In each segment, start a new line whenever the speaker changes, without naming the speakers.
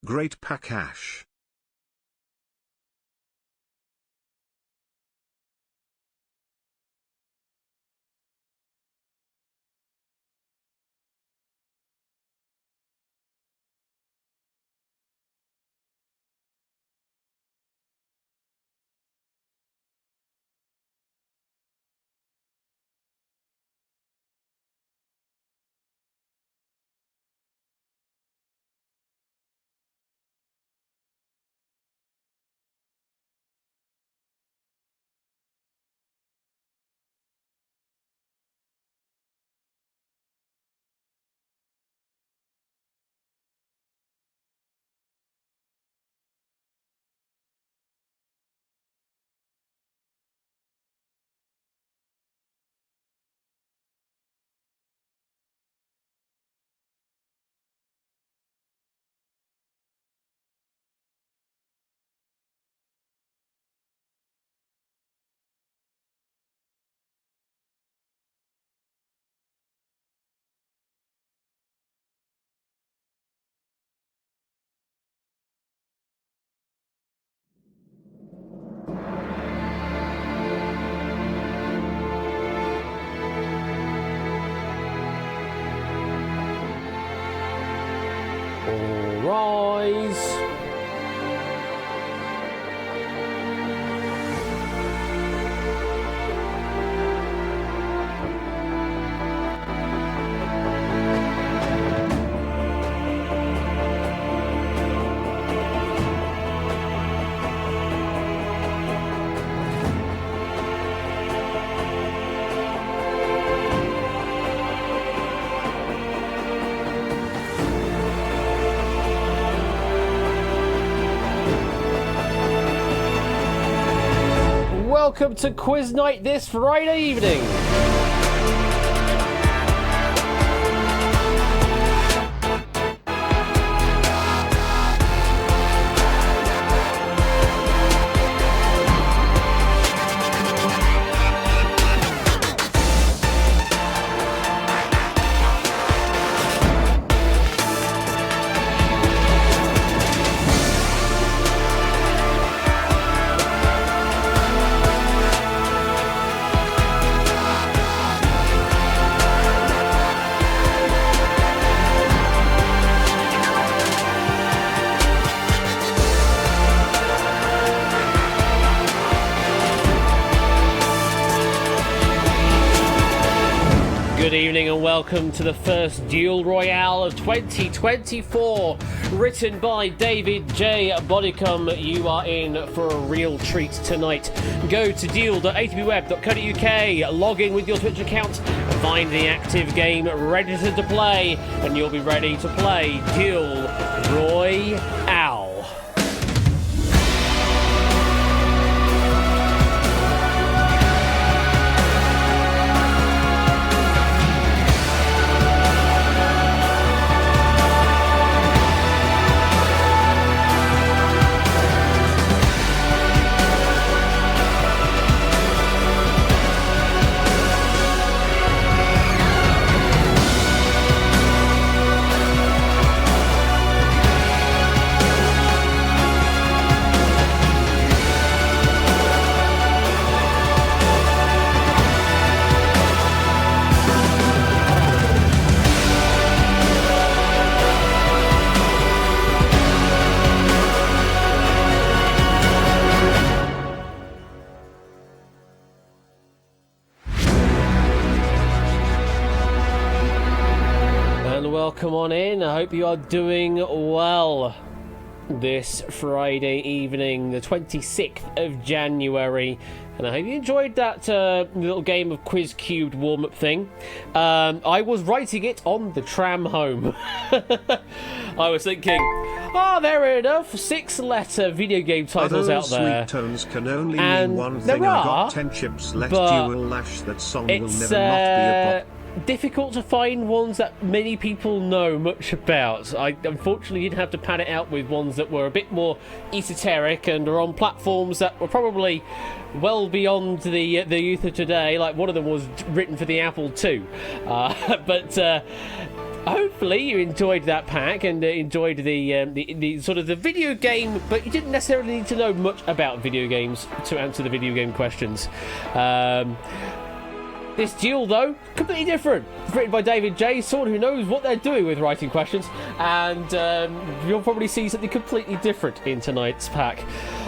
Great Pakash.
All rise. Welcome to Quiz Night this Friday evening. Good evening and welcome to the first Duel Royale of 2024, written by David J. Bodicum. You are in for a real treat tonight. Go to duel.atbweb.co.uk, log in with your Twitch account, find the active game registered to play, and you'll be ready to play Duel Royale. Welcome on in. I hope you are doing well this Friday evening, the 26th of January. And I hope you enjoyed that little game of Quiz Cubed warm-up thing. I was writing it on the tram home. I was thinking, there are enough 6-letter video game titles out there.
Sweet tones can only
and
mean one thing. I got 10 chips left. You will lash. That song will never not be a pop.
Difficult to find ones that many people know much about. I unfortunately did have to pad it out with ones that were a bit more esoteric and are on platforms that were probably well beyond the youth of today. Like one of them was written for the Apple II, but hopefully you enjoyed that pack and enjoyed the sort of the video game, but you didn't necessarily need to know much about video games to answer the video game questions. This duel, though, completely different. It's written by David J, someone who knows what they're doing with writing questions, and you'll probably see something completely different in tonight's pack.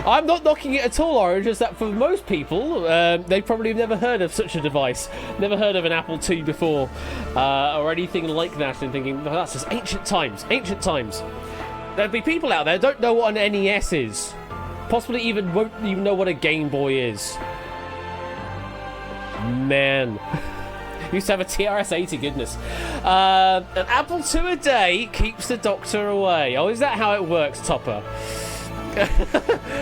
I'm not knocking it at all, Orange, just that for most people, they probably have never heard of such a device, never heard of an Apple II before, or anything like that, and thinking, well, that's just ancient times, ancient times. There'll be people out there who don't know what an NES is, possibly won't even know what a Game Boy is. Man. Used to have a TRS-80, goodness. An apple II a day keeps the doctor away. Oh, is that how it works, Topper?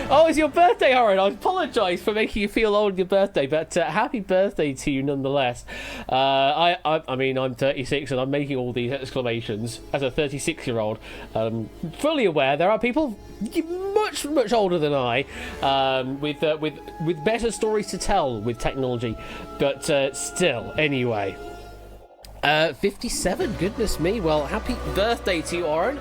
Oh, it's your birthday, Horan. I apologise for making you feel old on your birthday, but happy birthday to you nonetheless. I mean, I'm 36 and I'm making all these exclamations as a 36-year-old. Fully aware there are people much, much older than I with better stories to tell with technology, but still, anyway. 57, goodness me. Well, happy birthday to you, Oren.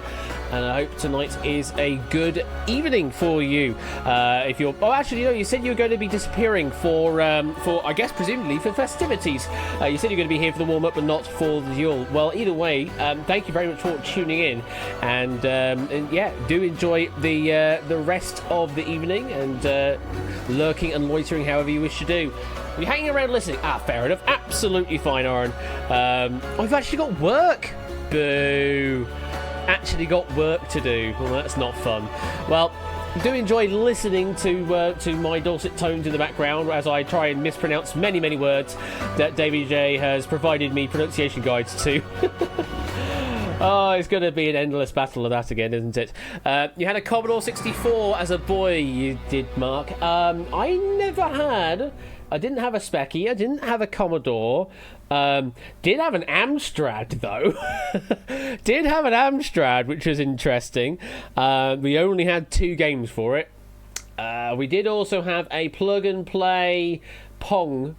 And I hope tonight is a good evening for you. If you're, oh, actually, you said you were going to be disappearing for I guess presumably for festivities. You said you're going to be here for the warm up, but not for the duel. Well, either way, thank you very much for tuning in, and yeah, do enjoy the rest of the evening and lurking and loitering, however you wish to do. You're hanging around listening. Fair enough. Absolutely fine, Aaron. I've actually got work. Boo. Actually got work to do. Well, that's not fun. Well, do enjoy listening to my dulcet tones in the background as I try and mispronounce many, many words that Davey J has provided me pronunciation guides to. Oh, it's going to be an endless battle of that again, isn't it? You had a Commodore 64 as a boy, you did, Mark. I didn't have a Specky. I didn't have a Commodore. Did have an Amstrad, though. Did have an Amstrad, which was interesting. We only had 2 games for it. We did also have a plug-and-play Pong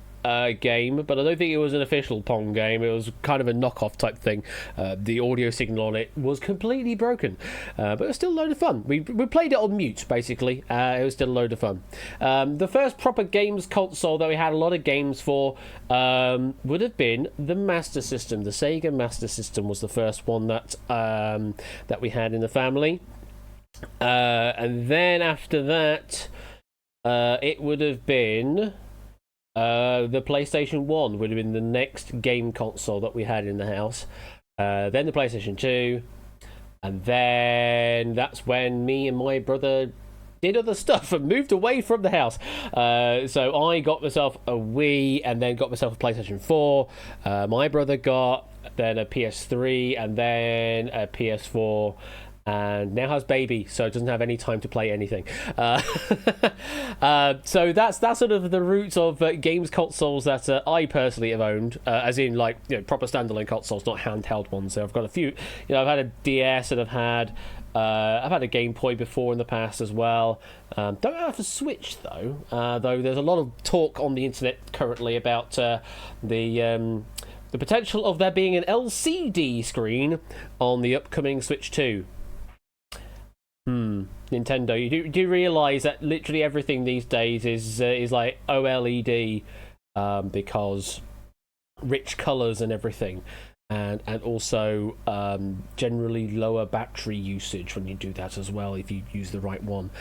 game, but I don't think it was an official Pong game. It was kind of a knockoff type thing. The audio signal on it was completely broken, but it was still a load of fun. We played it on mute, basically. It was still a load of fun. The first proper games console that we had a lot of games for would have been the Master System. The Sega Master System was the first one that we had in the family, and then after that it would have been the PlayStation 1 would have been the next game console that we had in the house. Then the PlayStation 2. And then that's when me and my brother did other stuff and moved away from the house. So I got myself a Wii and then got myself a PlayStation 4. My brother got then a PS3 and then a PS4. And now has baby, so it doesn't have any time to play anything. So that's sort of the roots of games consoles that I personally have owned, as in like proper standalone consoles, not handheld ones. So I've got a few. I've had a DS and I've had a Game Boy before in the past as well. Don't have a Switch though. Though there's a lot of talk on the internet currently about the potential of there being an LCD screen on the upcoming Switch 2. Nintendo, you do realise that literally everything these days is like OLED, because rich colours and everything, and also generally lower battery usage when you do that as well if you use the right one.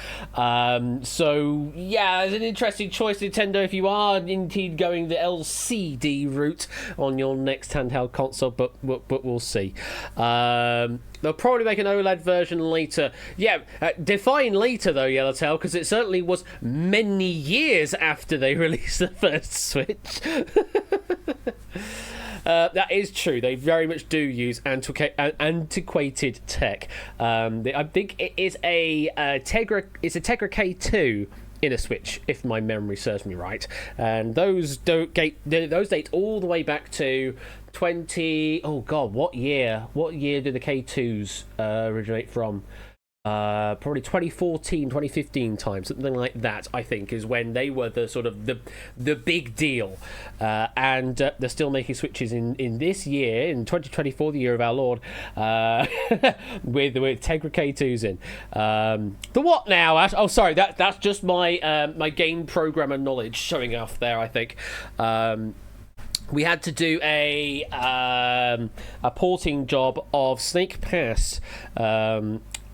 So yeah, it's an interesting choice, Nintendo, if you are indeed going the LCD route on your next handheld console, but we'll see. They'll probably make an OLED version later. Yeah, define later though, Yellowtail, because it certainly was many years after they released the first Switch. That is true. They very much do use antiquated tech. I think it is a Tegra K2 in a Switch, if my memory serves me right. And those date all the way back to 20. Oh God, what year? What year did the K2s originate from? probably 2014, 2015 time, something like that. I think is when they were the sort of the big deal, and they're still making Switches in this year, in 2024, the year of our Lord, with Tegra K2s in. The what now, Ash? Oh, sorry, that's just my my game programmer knowledge showing off there, I think. We had to do a porting job of Snake Pass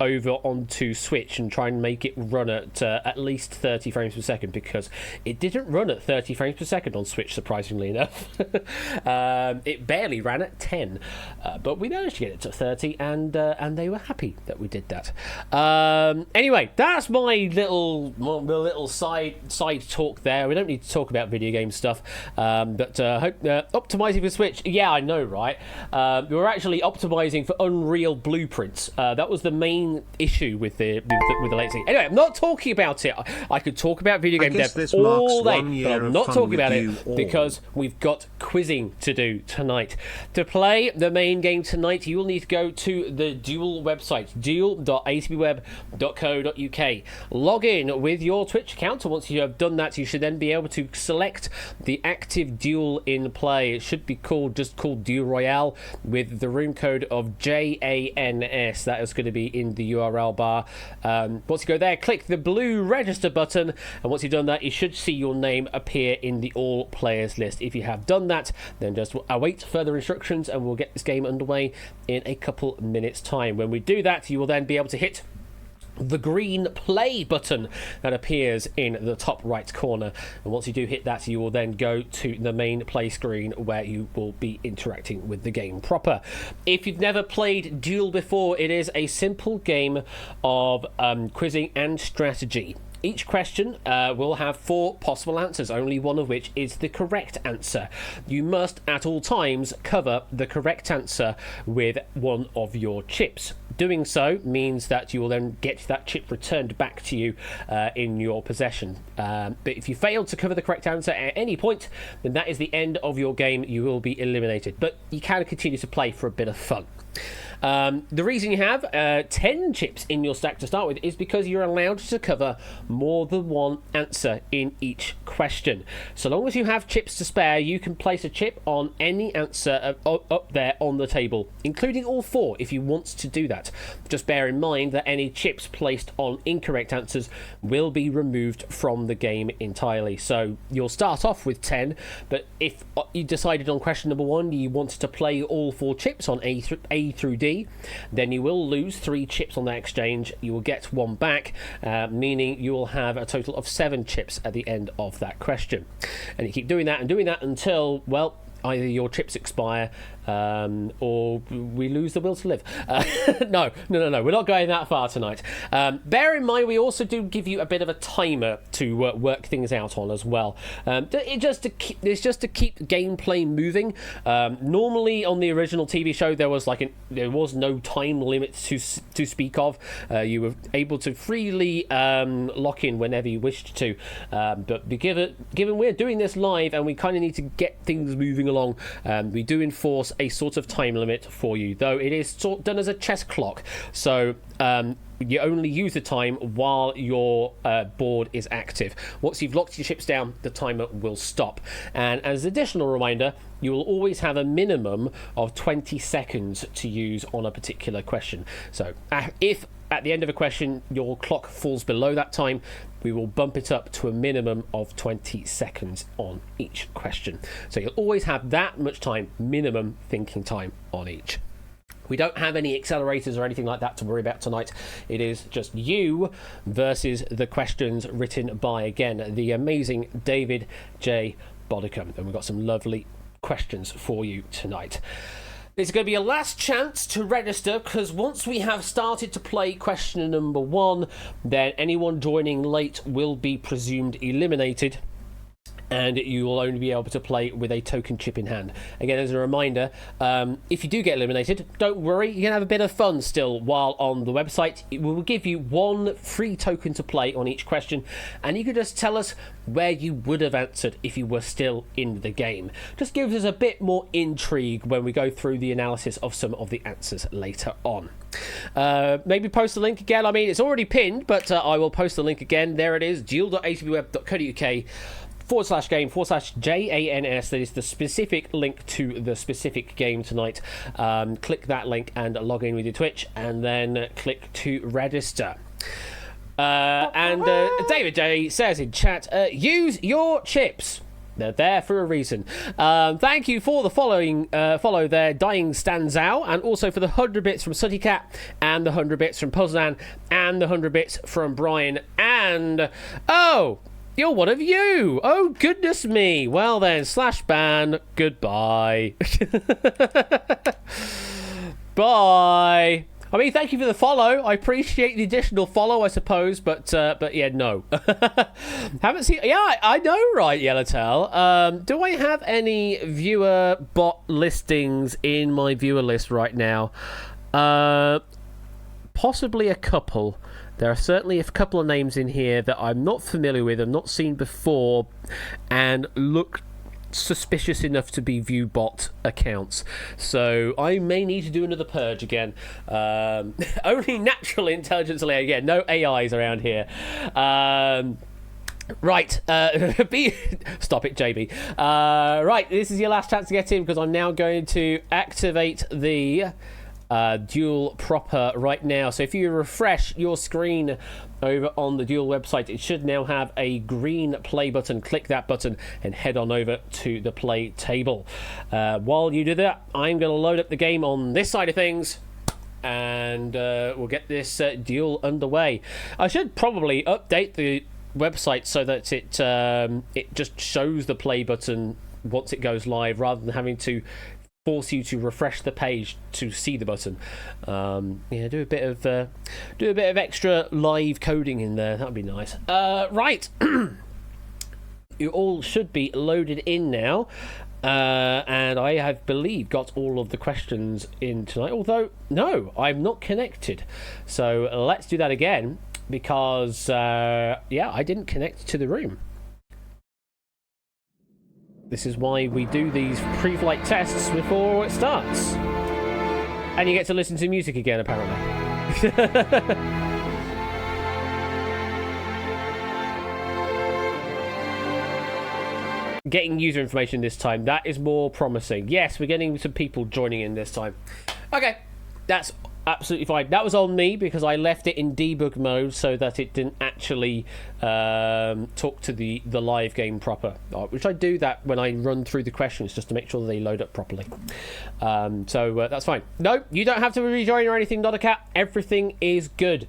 over onto Switch and try and make it run at least 30 frames per second, because it didn't run at 30 frames per second on Switch, surprisingly enough. It barely ran at 10, but we managed to get it to 30, and they were happy that we did that. Anyway, that's my little side talk there. We don't need to talk about video game stuff, but optimizing for Switch, yeah, I know, right? We were actually optimizing for Unreal blueprints. That was the main issue with the latency. Anyway, I'm not talking about it. I could talk about video game dev all day, but I'm not talking about it because we've got quizzing to do tonight. To play the main game tonight, you will need to go to the Duel website, duel.atbweb.co.uk. Log in with your Twitch account, and once you have done that, you should then be able to select the active Duel in play. It should be just called Duel Royale with the room code of JANS. That is going to be in the URL bar. Once you go there, click the blue register button, and once you've done that, you should see your name appear in the all players list. If you have done that, then just await further instructions, and we'll get this game underway in a couple minutes time. When we do that, you will then be able to hit the green play button that appears in the top right corner, and once you do hit that, you will then go to the main play screen where you will be interacting with the game proper. If you've never played Duel before, it is a simple game of quizzing and strategy. Each question will have 4 possible answers, only one of which is the correct answer. You must at all times cover the correct answer with one of your chips. Doing so means that you will then get that chip returned back to you in your possession. But if you fail to cover the correct answer at any point, then that is the end of your game. You will be eliminated. But you can continue to play for a bit of fun. The reason you have 10 chips in your stack to start with is because you're allowed to cover more than one answer in each question. So long as you have chips to spare, you can place a chip on any answer up there on the table, including all 4 if you want to do that. Just bear in mind that any chips placed on incorrect answers will be removed from the game entirely. So you'll start off with 10, but if you decided on question number 1 you wanted to play all 4 chips on A through D, then you will lose 3 chips on that exchange. You will get 1 back, meaning you will have a total of 7 chips at the end of that question. And you keep doing that until, well, either your chips expire or we lose the will to live. No, we're not going that far tonight. Bear in mind, we also do give you a bit of a timer to work things out on as well. It's just to keep gameplay moving. Normally on the original TV show there was no time limit to speak of. You were able to freely lock in whenever you wished to. But given we're doing this live and we kind of need to get things moving along, we do enforce a sort of time limit for you, though it is done as a chess clock, so you only use the time while your board is active. Once you've locked your chips down, the timer will stop. And as an additional reminder, you will always have a minimum of 20 seconds to use on a particular question. So if at the end of a question your clock falls below that time, we will bump it up to a minimum of 20 seconds on each question. So you'll always have that much time, minimum thinking time on each. We don't have any accelerators or anything like that to worry about tonight. It is just you versus the questions written by, again, the amazing David J. Bodicum. And we've got some lovely questions for you tonight. This is going to be a last chance to register, because once we have started to play question number 1, then anyone joining late will be presumed eliminated. and you will only be able to play with a token chip in hand. Again, as a reminder, if you do get eliminated, don't worry, you can have a bit of fun still while on the website. It will give you one free token to play on each question, and you can just tell us where you would have answered if you were still in the game. Just gives us a bit more intrigue when we go through the analysis of some of the answers later on. Maybe post the link again. I mean, it's already pinned, but I will post the link again. There it is, duel.atbweb.co.uk/game/JANS. That is the specific link to the specific game tonight. Click that link and log in with your Twitch, and then click to register. And David J says in chat, use your chips. They're there for a reason. Thank you for the follow there, Dying Stands Out, and also for the 100 bits from Sutty Cat, and the 100 bits from Puzzlan, and the 100 bits from Brian, and oh, you're one of you. Oh, goodness me. Well then, /ban, goodbye. Bye. I mean, thank you for the follow. I appreciate the additional follow, I suppose, but yeah, no. Haven't seen... Yeah, I know, right, Yellowtail. Do I have any viewer bot listings in my viewer list right now? Possibly a couple. There are certainly a couple of names in here that I'm not familiar with, I've not seen before, and look suspicious enough to be view bot accounts. So I may need to do another purge again. Only natural intelligence layer. Yeah, no AIs around here. Right, stop it, JB. Right, this is your last chance to get in, because I'm now going to activate the Duel proper right now. So if you refresh your screen over on the Duel website, it should now have a green play button. Click that button and head on over to the play table. While you do that, I'm going to load up the game on this side of things, and we'll get this Duel underway. I should probably update the website so that it just shows the play button once it goes live, rather than having to force you to refresh the page to see the button. Yeah, do a bit of extra live coding in there. That'd be nice. Right, you all should be loaded in now, and I have believe got all of the questions in tonight. Although no, I'm not connected. So let's do that again, because yeah, I didn't connect to the room. This is why we do these pre-flight tests before it starts. And you get to listen to music again, apparently. Getting user information this time. That is more promising. Yes, we're getting some people joining in this time. Okay, that's absolutely fine. That was on me, because I left it in debug mode so that it didn't actually talk to the live game proper, which I do that when I run through the questions, just to make sure that they load up properly. So that's fine. No, you don't have to rejoin or anything, not a cat. Everything is good.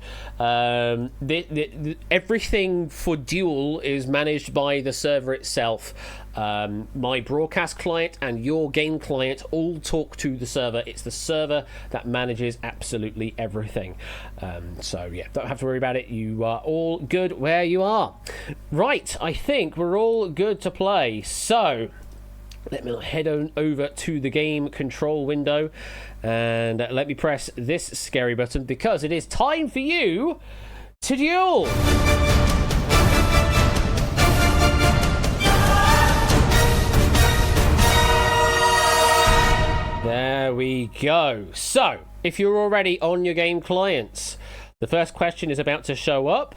Everything for Duel is managed by the server itself. My broadcast client and your game client all talk to the server. It's the server that manages absolutely everything. So yeah, don't have to worry about it. You are all good where you are. Right, I think we're all good to play. So let me head on over to the game control window, and let me press this scary button, because it is time for you to duel. There we go. So, if you're already on your game clients, the first question is about to show up,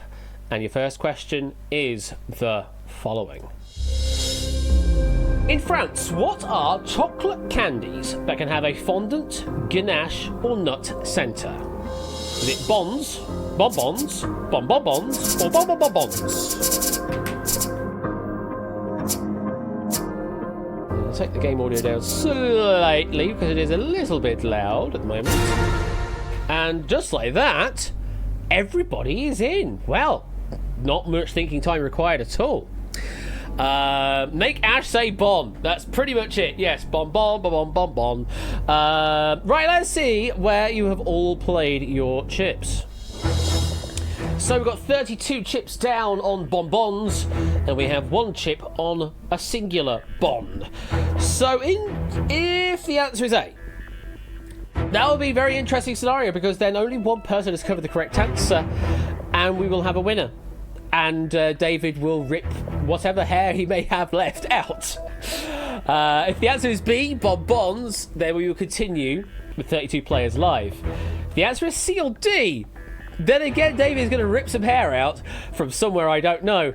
and your first question is the following. In France, what are chocolate candies that can have a fondant, ganache, or nut centre? Is it bonbons, bonbons, bonbons, or bonbons? I'll take the game audio down slightly, because it is a little bit loud at the moment. And just like that, everybody is in. Well, not much thinking time required at all. Make Ash say bomb. That's pretty much it. Yes, bomb, bomb, bomb, bomb, bomb. Right, let's see where you have all played your chips. So we've got 32 chips down on bonbons, and we have 1 chip on a singular bon. So if the answer is A, that would be a very interesting scenario, because then only one person has covered the correct answer, and we will have a winner. And David will rip whatever hair he may have left out. If the answer is B, bonbons, then we will continue with 32 players live. If the answer is C or D, then again David is going to rip some hair out from somewhere I don't know,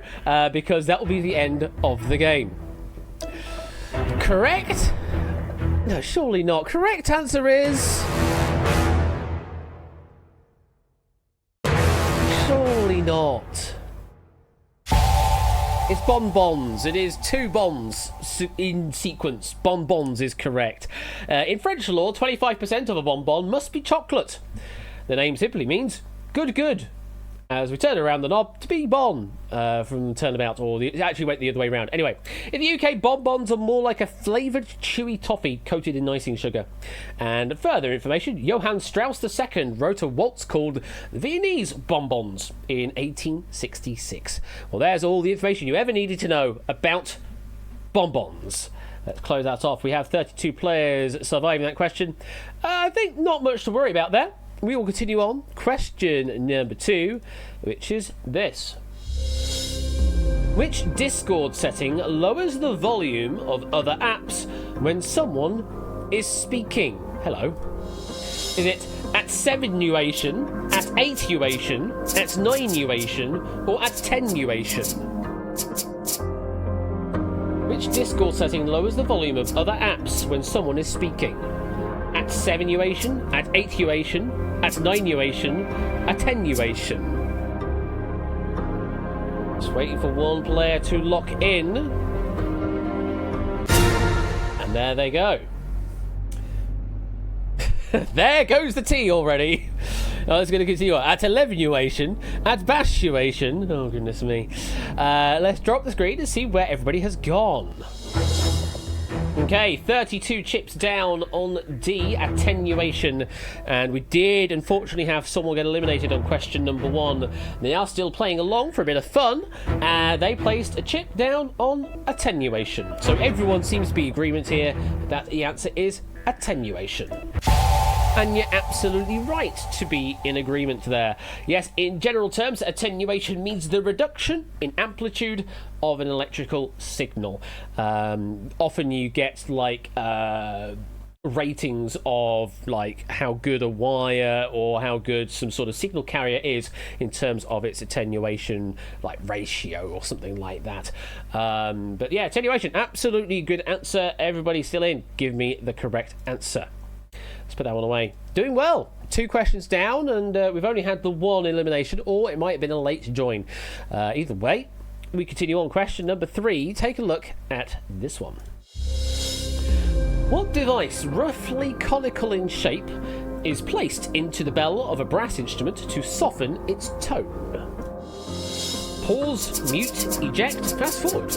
because that will be the end of the game. Correct? No, surely not. Correct answer is... surely not. It's bonbons. It is 2 bombs in sequence. Bonbons is correct. In French law, 25% of a bonbon must be chocolate. The name simply means good. As we turn around the knob to be bon from turnabout, or it actually went the other way around. Anyway, in the UK, bonbons are more like a flavoured, chewy toffee coated in icing sugar. And further information, Johann Strauss II wrote a waltz called Viennese Bonbons in 1866. Well, there's all the information you ever needed to know about bonbons. Let's close that off. We have 32 players surviving that question. I think not much to worry about there. We will continue on. Question number 2, which is this. Which Discord setting lowers the volume of other apps when someone is speaking? Hello. Is it at 7-uation, at 8-uation, at 9-uation, or at 10-uation? Which Discord setting lowers the volume of other apps when someone is speaking? At 7-uation, at 8-uation, at 9-uation, at 10-uation. Just waiting for one player to lock in. And there they go. There goes the T already. Oh, it's going to continue on. At 11-uation, at bash-uation. Oh, goodness me. Let's drop the screen and see where everybody has gone. Okay, 32 chips down on D at 10-uation, and we did unfortunately have someone get eliminated on question number 1. They are still playing along for a bit of fun, and they placed a chip down on a 10-uation. So everyone seems to be in agreement here that the answer is a 10-uation. And you're absolutely right to be in agreement there. Yes, in general terms, attenuation means the reduction in amplitude of an electrical signal. Often you get like ratings of like how good a wire or how good some sort of signal carrier is in terms of its attenuation like ratio or something like that. But yeah, attenuation, absolutely good answer. Everybody still in. Give me the correct answer. Let's put that one away. Doing well. 2 questions down, and we've only had the 1 elimination, or it might have been a late join. Either way, we continue on. Question number 3. Take a look at this one. What device, roughly conical in shape, is placed into the bell of a brass instrument to soften its tone? Pause, mute, eject, fast forward.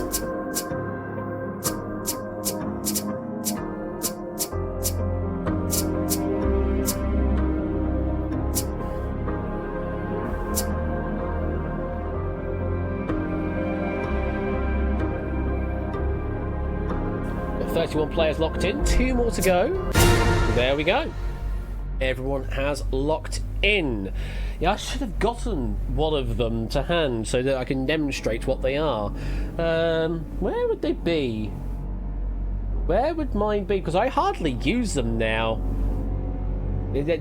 Got 31 players locked in, 2 more to go. There we go. Everyone has locked in. Yeah, I should have gotten one of them to hand so that I can demonstrate what they are. Where would they be? Where would mine be? Because I hardly use them now. They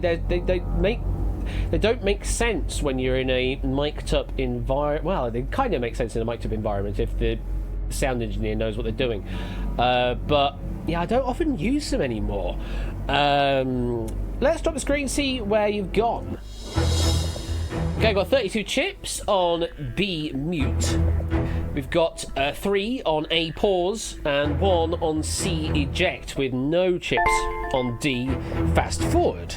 don't make sense when you're in a mic'd up environment. Well, they kind of make sense in a mic'd up environment if the sound engineer knows what they're doing. But yeah, I don't often use them anymore. Let's drop the screen, see where you've gone. Okay, I've got 32 chips on B mute. We've got 3 on A pause and 1 on C eject, with no chips on D fast forward.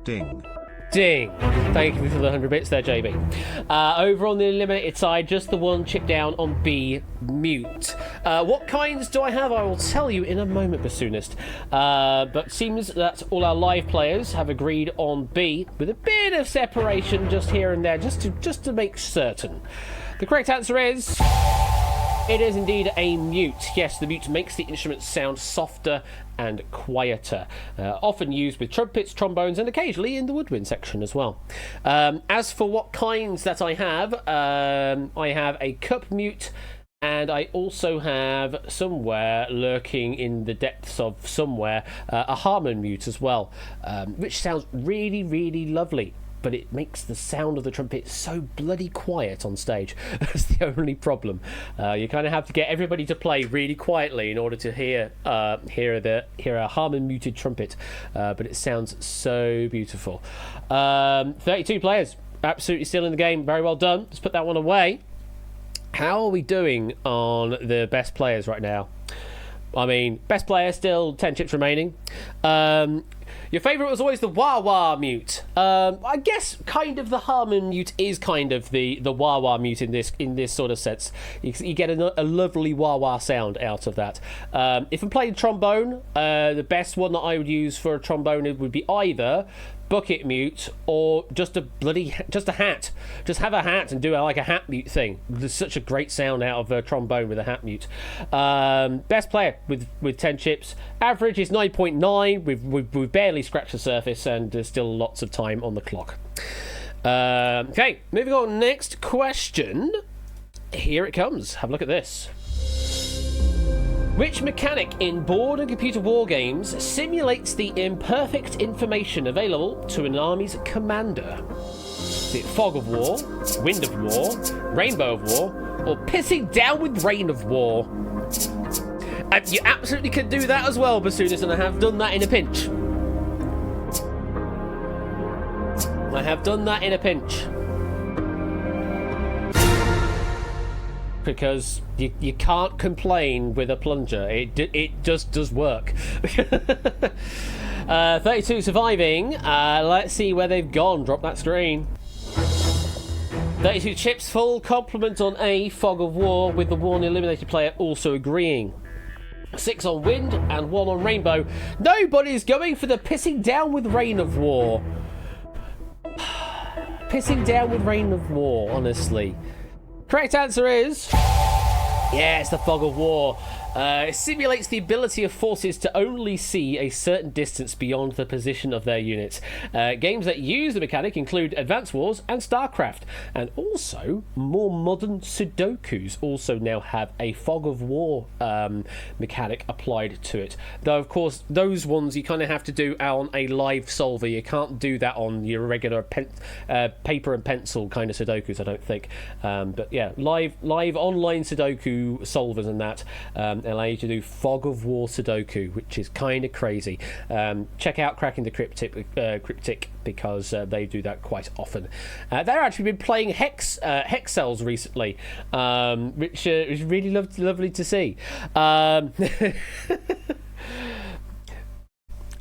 Ding.
Ding. Thank you for the 100 bits there, JB. Over on the eliminated side, just the one chip down on B, mute. What kinds do I have? I will tell you in a moment, Bassoonist. But seems that all our live players have agreed on B, with a bit of separation just here and there, just to make certain. The correct answer is... it is indeed a mute. Yes, the mute makes the instrument sound softer and quieter. Often used with trumpets, trombones, and occasionally in the woodwind section as well. As for what kinds that I have a cup mute, and I also have somewhere lurking in the depths of somewhere a Harman mute as well, which sounds really, really lovely. But it makes the sound of the trumpet so bloody quiet on stage. That's the only problem. You kind of have to get everybody to play really quietly in order to hear a Harman muted trumpet. But it sounds so beautiful. 32 players, absolutely still in the game. Very well done. Let's put that one away. How are we doing on the best players right now? I mean, best player still 10 chips remaining. Your favourite was always the wah-wah mute. I guess kind of the Harman mute is kind of the wah-wah mute in this sort of sense. You get a lovely wah-wah sound out of that. If I'm playing trombone, the best one that I would use for a trombone would be either bucket mute or just a hat. Just have a hat and do like a hat mute thing. There's such a great sound out of a trombone with a hat mute. Best player with 10 chips. Average is 9.9. We've barely scratched the surface, and there's still lots of time on the clock. Okay, moving on. Next question. Here it comes. Have a look at this. Which mechanic in board and computer war games simulates the imperfect information available to an army's commander? Is it Fog of War, Wind of War, Rainbow of War, or Pissing Down with Rain of War? You absolutely can do that as well, Bassoonist, and I have done that in a pinch. I have done that in a pinch. Because you can't complain with a plunger. It just does work. 32 surviving. Let's see where they've gone. Drop that screen. 32 chips, full complement on A, Fog of War, with the one eliminated player also agreeing. 6 on Wind and 1 on Rainbow. Nobody's going for the Pissing Down with Rain of War. Pissing Down with Rain of War, honestly. Correct answer is... yes, the Fog of War. It simulates the ability of forces to only see a certain distance beyond the position of their units. Games that use the mechanic include Advance Wars and StarCraft, and also more modern Sudokus also now have a Fog of War mechanic applied to it. Though, of course, those ones you kind of have to do on a live solver. You can't do that on your regular paper and pencil kind of Sudokus, I don't think. But yeah, live online Sudoku solvers and that allow you to do Fog of War Sudoku, which is kind of crazy. Check out Cracking the Cryptic because they do that quite often. They've actually been playing Hex Cells recently, which is really lovely to see.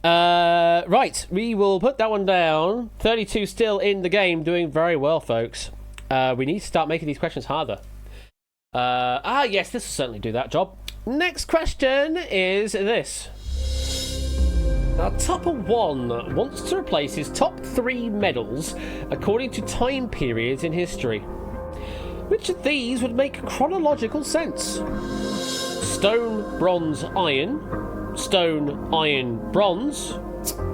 Right, we will put that one down. 32 still in the game, doing very well, folks. We need to start making these questions harder. Yes, this will certainly do that job. Next question is this. Now, Topper 1 wants to replace his top 3 medals according to time periods in history. Which of these would make chronological sense? Stone, bronze, iron. Stone, iron, bronze.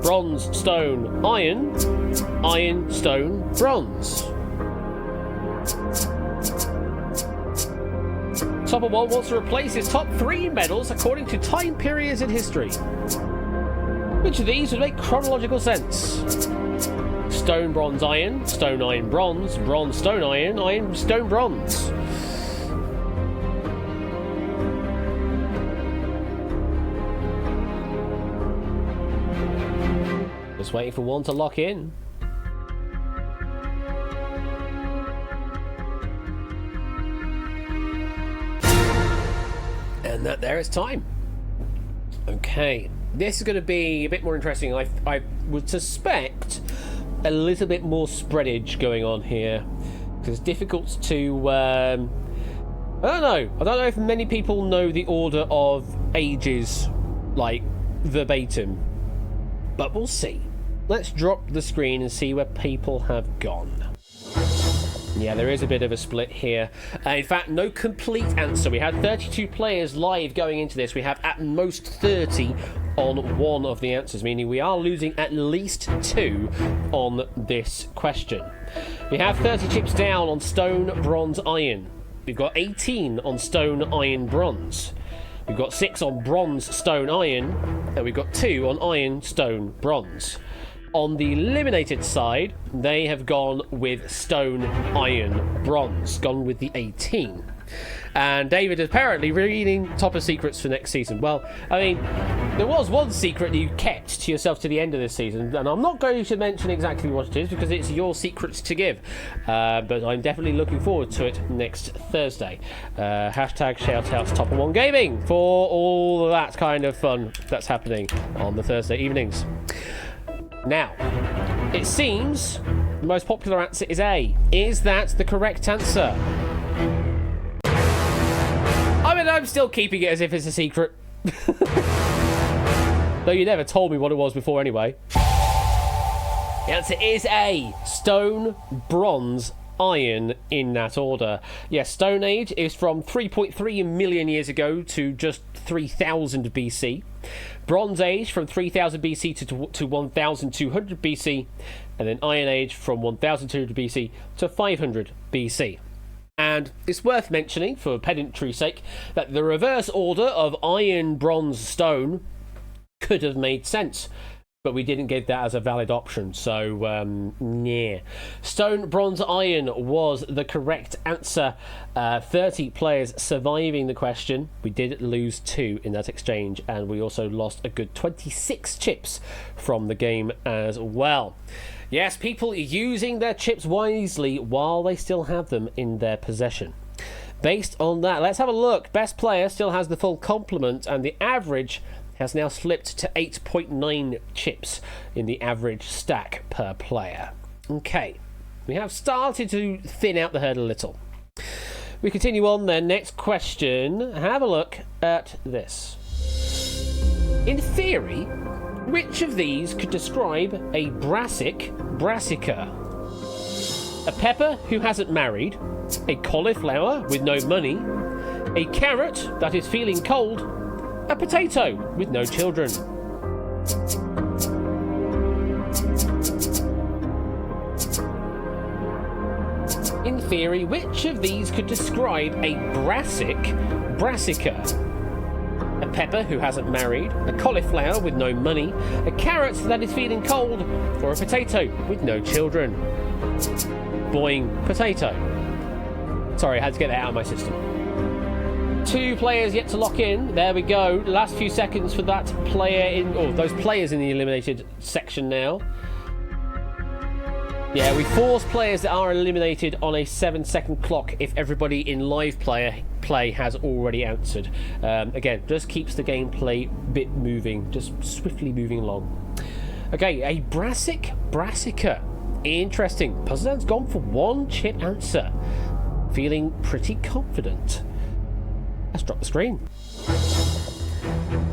Bronze, stone, iron. Iron, stone, bronze. Topper 1 wants to replace his top 3 medals according to time periods in history. Which of these would make chronological sense? Stone, bronze, iron. Stone, iron, bronze. Bronze, stone, iron. Iron, stone, bronze. Just waiting for one to lock in. And there it's time. Okay, this is going to be a bit more interesting. I would suspect a little bit more spreadage going on here. Because it's difficult to... I don't know. I don't know if many people know the order of ages, like, verbatim. But we'll see. Let's drop the screen and see where people have gone. Yeah, there is a bit of a split here. In fact, no complete answer. We had 32 players live going into this. We have at most 30 on one of the answers, meaning we are losing at least 2 on this question. We have 30 chips down on stone, bronze, iron. We've got 18 on stone, iron, bronze. We've got 6 on bronze, stone, iron, and we've got 2 on iron, stone, bronze. On the eliminated side, they have gone with stone, iron, bronze, gone with the 18. And David is apparently reading Top of Secrets for next season. Well, I mean, there was one secret you kept to yourself to the end of this season, and I'm not going to mention exactly what it is because it's your secrets to give. But I'm definitely looking forward to it next Thursday. Hashtag shoutouts Top of One Gaming for all of that kind of fun that's happening on the Thursday evenings. Now, it seems the most popular answer is A. Is that the correct answer? I mean, I'm still keeping it as if it's a secret. Though you never told me what it was before anyway. The answer is A. Stone, bronze, iron in that order. Yes, Stone Age is from 3.3 million years ago to just 3000 BC. Bronze Age from 3000 BC to 1200 BC, and then Iron Age from 1200 BC to 500 BC. And it's worth mentioning, for pedantry's sake, that the reverse order of iron, bronze, stone could have made sense, but we didn't give that as a valid option, so yeah. Stone, bronze, iron was the correct answer. 30 players surviving the question. We did lose 2 in that exchange, and we also lost a good 26 chips from the game as well. Yes, people using their chips wisely while they still have them in their possession. Based on that, let's have a look. Best player still has the full complement, and the average has now slipped to 8.9 chips in the average stack per player. Okay, we have started to thin out the herd a little. We continue on then. Next question. Have a look at this. In theory, which of these could describe a brassica? A pepper who hasn't married, a cauliflower with no money, a carrot that is feeling cold, a potato with no children. In theory, which of these could describe a brassica? A pepper who hasn't married, a cauliflower with no money, a carrot that is feeling cold, or a potato with no children. Boing, potato. Sorry, I had to get that out of my system. 2 players yet to lock in. There we go. Last few seconds for that player in, or those players in the eliminated section now. Yeah, we force players that are eliminated on a 7-second clock if everybody in live play has already answered. Again, just keeps the gameplay bit moving, just swiftly moving along. Okay, a brassica. Interesting. Puzzle's gone for 1 chip answer. Feeling pretty confident. Let's drop the screen.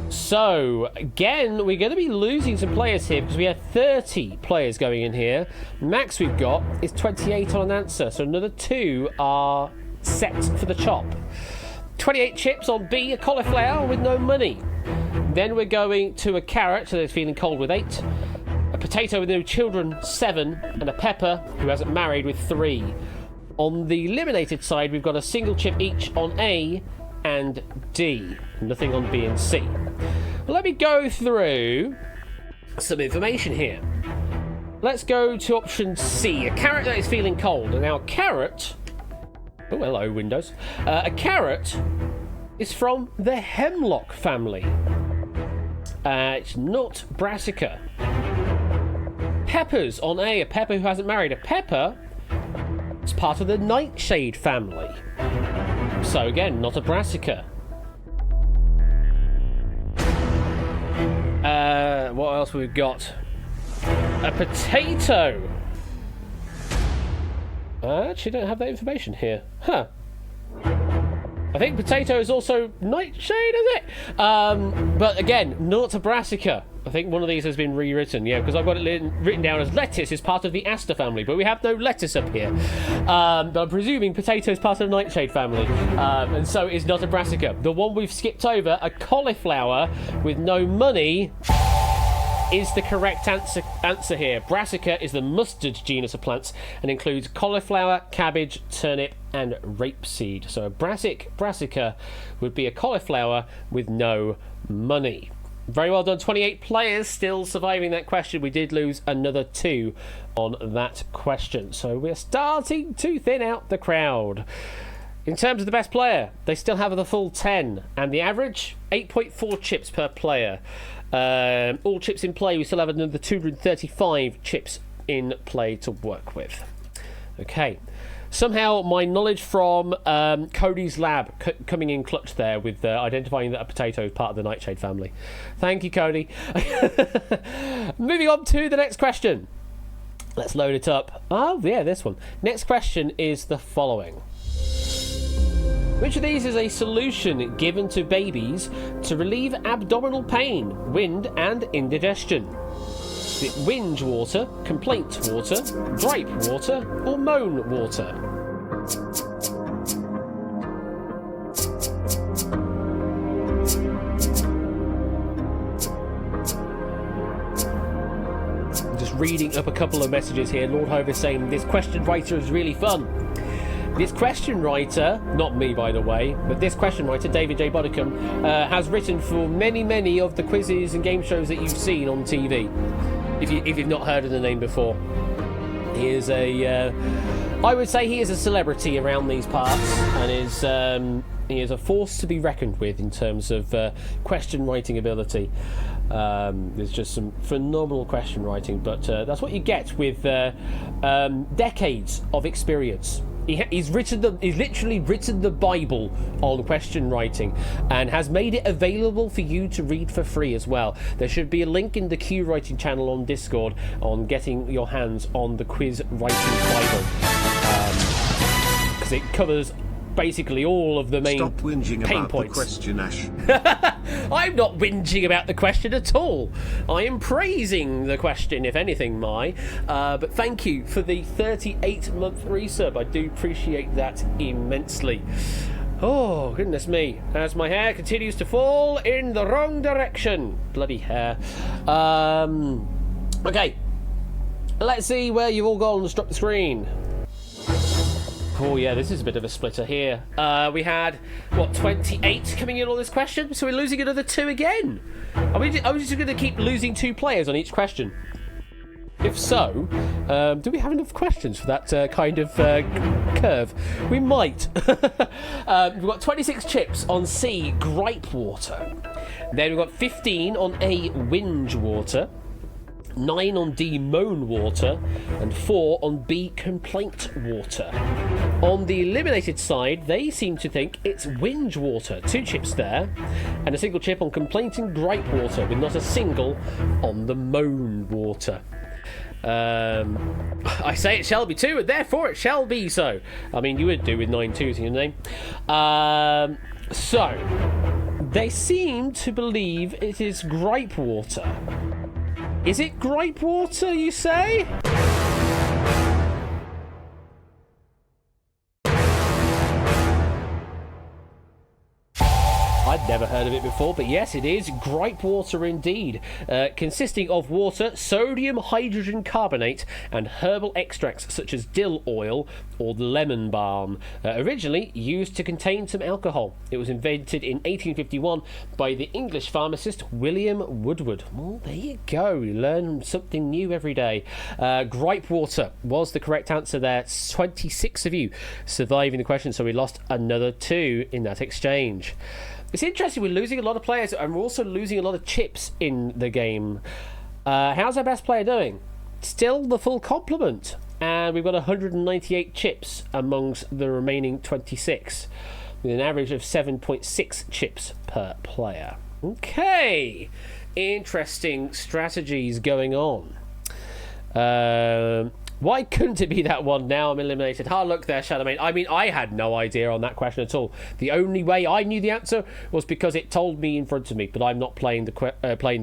So, again, we're going to be losing some players here because we have 30 players going in here. Max we've got is 28 on an answer, so another 2 are set for the chop. 28 chips on B, a cauliflower with no money. Then we're going to a carrot, so they're feeling cold with 8. A potato with no children, 7. And a pepper who hasn't married with 3. On the eliminated side, we've got a single chip each on A and D. Nothing on B and C. Well, let me go through some information here. Let's go to option C, a carrot that is feeling cold. And now a carrot... Oh, hello, Windows. A carrot is from the hemlock family. It's not brassica. Peppers on A, a pepper who hasn't married. A pepper is part of the nightshade family. So again, not a brassica. What else we've got? a potato. I actually don't have that information here. Huh. I think potato is also nightshade, is it? But again, not a brassica. I think one of these has been rewritten, yeah, because I've got it written down as lettuce is part of the aster family, but we have no lettuce up here. But I'm presuming potato is part of the nightshade family, and so is not a brassica. The one we've skipped over, a cauliflower with no money, is the correct answer here. Brassica is the mustard genus of plants and includes cauliflower, cabbage, turnip, and rapeseed. So a brassica would be a cauliflower with no money. Very well done. 28 players still surviving that question. We did lose another 2 on that question. So we're starting to thin out the crowd. In terms of the best player, they still have the full 10. And the average, 8.4 chips per player. All chips in play, we still have another 235 chips in play to work with. Okay. Somehow my knowledge from Cody's lab coming in clutch there with identifying that a potato is part of the nightshade family. Thank you, Cody. Moving on to the next question. Let's load it up. Oh, yeah, this one. Next question is the following. Which of these is a solution given to babies to relieve abdominal pain, wind, and indigestion? Is it whinge water, complaint water, gripe water, or moan water? I'm just reading up a couple of messages here. Lord Hover saying this question writer is really fun. This question writer, not me by the way, but this question writer, David J. Bodicum, has written for many of the quizzes and game shows that you've seen on TV. If you've not heard of the name before. He is I would say he is a celebrity around these parts, and he is a force to be reckoned with in terms of question writing ability. There's just some phenomenal question writing, but that's what you get with decades of experience. He's literally written the Bible on question writing and has made it available for you to read for free as well. There should be a link in the Q Writing channel on Discord on getting your hands on the Quiz Writing Bible, because it covers basically all of the main
Stop whinging
pain
about
points.
The question, Ash.
I'm not whinging about the question at all. I am praising the question, if anything, but thank you for the 38-month resub. I do appreciate that immensely. Oh, goodness me. As my hair continues to fall in the wrong direction. Bloody hair. Okay. Let's see where you've all gone and struck the screen. Oh yeah, this is a bit of a splitter here. We had, 28 coming in on this question? So we're losing another 2 again. Are we just going to keep losing 2 players on each question? If so, do we have enough questions for that kind of curve? We might. We've got 26 chips on C, gripe water. Then we've got 15 on A, whinge water. 9 on D, moan water, and 4 on B, complaint water. On the eliminated side, they seem to think it's whinge water. 2 chips there, and a single chip on complaint and gripe water, with not a single on the moan water. I say it shall be 2, and therefore it shall be so. I mean, you would do with 9 2s in your name. So, they seem to believe it is gripe water. Is it gripe water, you say? I'd never heard of it before, but yes, it is gripe water indeed, consisting of water, sodium hydrogen carbonate, and herbal extracts such as dill oil or lemon balm, originally used to contain some alcohol. It was invented in 1851 by the English pharmacist William Woodward. Well, there you go, you learn something new every day. Gripe water was the correct answer there. 26 of you surviving the question, so we lost another 2 in that exchange. It's interesting, we're losing a lot of players and we're also losing a lot of chips in the game. How's our best player doing? Still the full complement. And we've got 198 chips amongst the remaining 26, with an average of 7.6 chips per player. Okay, interesting strategies going on. Why couldn't it be that one? Now I'm eliminated. Hard luck there, Shadowmane. I mean, I had no idea on that question at all. The only way I knew the answer was because it told me in front of me, but I'm not playing the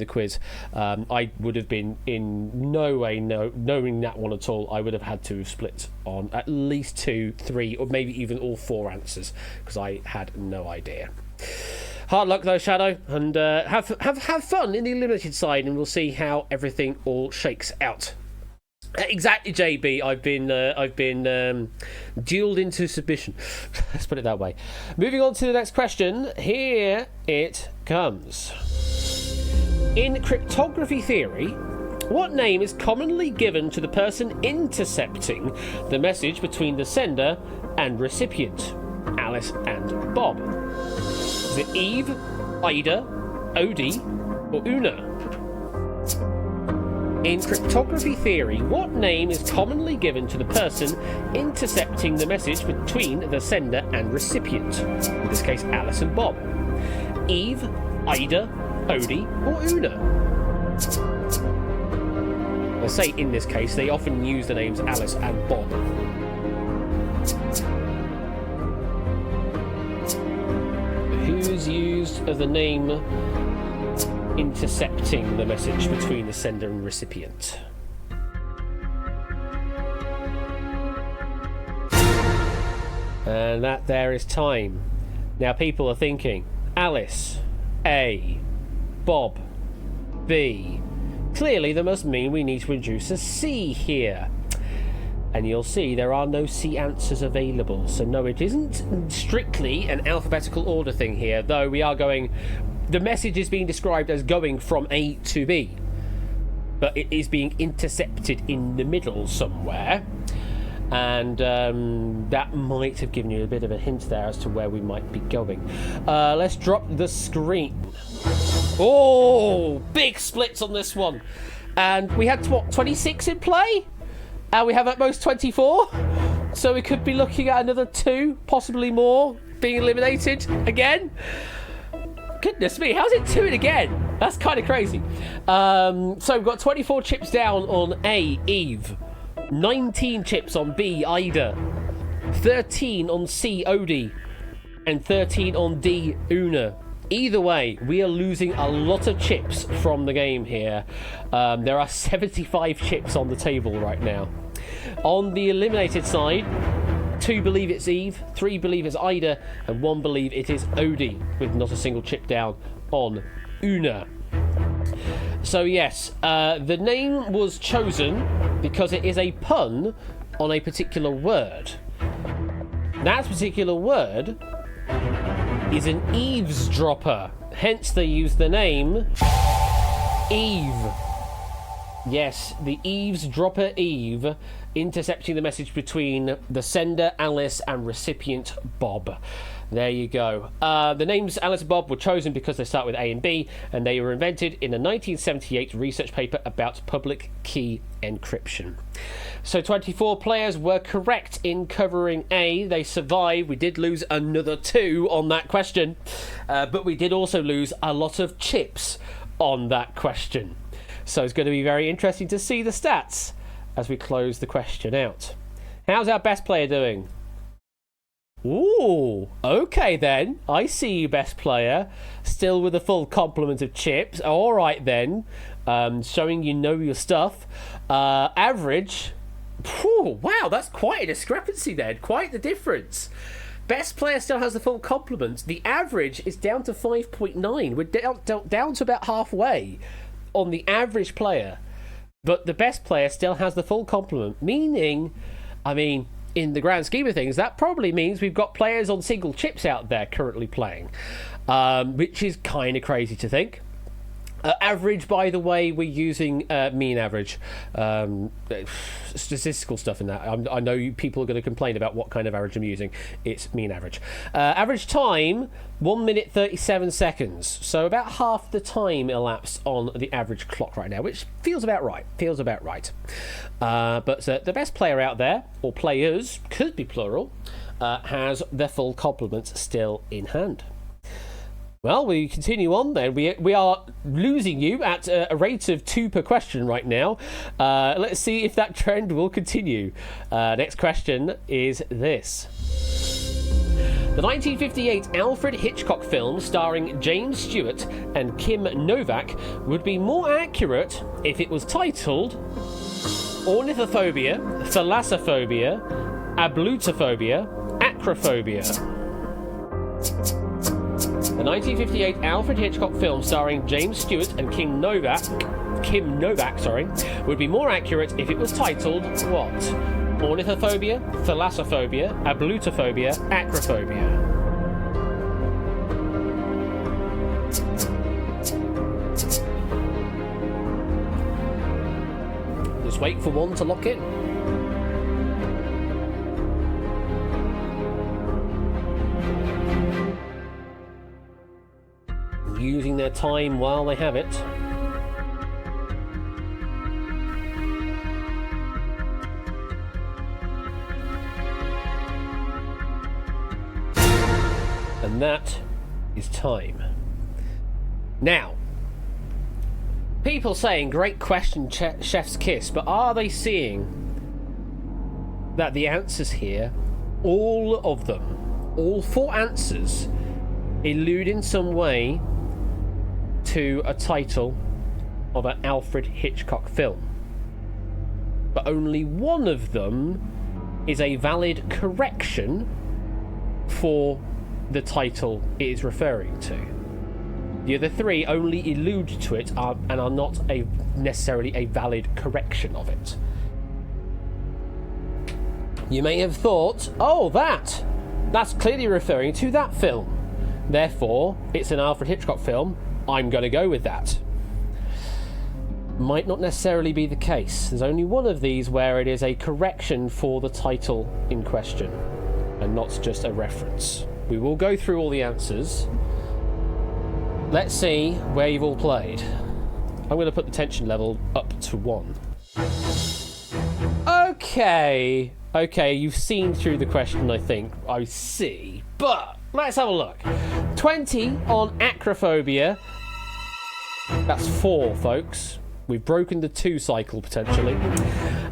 quiz. I would have been in no way knowing that one at all. I would have had to have split on at least 2, 3, or maybe even all 4 answers, because I had no idea. Hard luck though, Shadow, and have fun in the eliminated side, and we'll see how everything all shakes out. Exactly, JB. I've been dueled into submission. Let's put it that way. Moving on to the next question. Here it comes. In cryptography theory, what name is commonly given to the person intercepting the message between the sender and recipient? Alice and Bob. Is it Eve, Ida, Odie, or Una? In cryptography theory, what name is commonly given to the person intercepting the message between the sender and recipient? In this case, Alice and Bob. Eve, Ida, Odie, or Una? I say in this case, they often use the names Alice and Bob. Who's used the name intercepting the message between the sender and recipient? And that there is time. Now people are thinking, Alice, A, Bob, B. Clearly that must mean we need to introduce a C here. And you'll see there are no C answers available. So no, it isn't strictly an alphabetical order thing here, though we are going... The message is being described as going from A to B, but it is being intercepted in the middle somewhere, and that might have given you a bit of a hint there as to where we might be going. Let's drop the screen. Oh, big splits on this one, and we had what, 26 in play, and we have at most 24, so we could be looking at another 2, possibly more, being eliminated again. Goodness me, how's it 2 again? That's kind of crazy. So we've got 24 chips down on A, Eve. 19 chips on B, Ida. 13 on C, Odie. And 13 on D, Una. Either way, we are losing a lot of chips from the game here. There are 75 chips on the table right now. On the eliminated side, 2 believe it's Eve, 3 believe it's Ida, and 1 believe it is Odie, with not a single chip down on Una. So yes, the name was chosen because it is a pun on a particular word. That particular word is an eavesdropper, hence they use the name Eve. Yes, the eavesdropper Eve, intercepting the message between the sender, Alice, and recipient, Bob. There you go. The names Alice and Bob were chosen because they start with A and B, and they were invented in a 1978 research paper about public key encryption. So 24 players were correct in covering A. They survived. We did lose another 2 on that question, but we did also lose a lot of chips on that question. So it's going to be very interesting to see the stats as we close the question out. How's our best player doing? Ooh, okay then. I see you, best player. Still with a full complement of chips. All right then. Showing you know your stuff. Average. Whew, wow, that's quite a discrepancy then. Quite the difference. Best player still has the full complement. The average is down to 5.9. We're down to about halfway on the average player, but the best player still has the full complement, meaning, I mean, in the grand scheme of things, that probably means we've got players on single chips out there currently playing, which is kind of crazy to think. Average, by the way, we're using mean average, statistical stuff in that. I know people are going to complain about what kind of average I'm using. It's mean average. Average time, 1 minute 37 seconds. So about half the time elapsed on the average clock right now, which feels about right. But the best player out there, or players, could be plural, has their full complement still in hand. Well, we continue on then. We are losing you at a rate of 2 per question right now. Let's see if that trend will continue. Next question is this. The 1958 Alfred Hitchcock film starring James Stewart and Kim Novak would be more accurate if it was titled Ornithophobia, Thalassophobia, Ablutophobia, Acrophobia. The 1958 Alfred Hitchcock film starring James Stewart and Kim Novak, would be more accurate if it was titled what? Ornithophobia, Thalassophobia, Ablutophobia, Acrophobia. Just wait for one to lock in. Using their time while they have it. And that is time. Now, people saying, great question, chef's kiss, but are they seeing that the answers here, all of them, all 4 answers, allude in some way to a title of an Alfred Hitchcock film? But only one of them is a valid correction for the title it is referring to. The other 3 only allude to it and are not necessarily a valid correction of it. You may have thought, oh, that's clearly referring to that film. Therefore, it's an Alfred Hitchcock film. I'm going to go with that. Might not necessarily be the case. There's only one of these where it is a correction for the title in question and not just a reference. We will go through all the answers. Let's see where you've all played. I'm going to put the tension level up to 1. Okay, you've seen through the question, I think. I see. But let's have a look. 20 on acrophobia. That's 4, folks. We've broken the 2 cycle, potentially.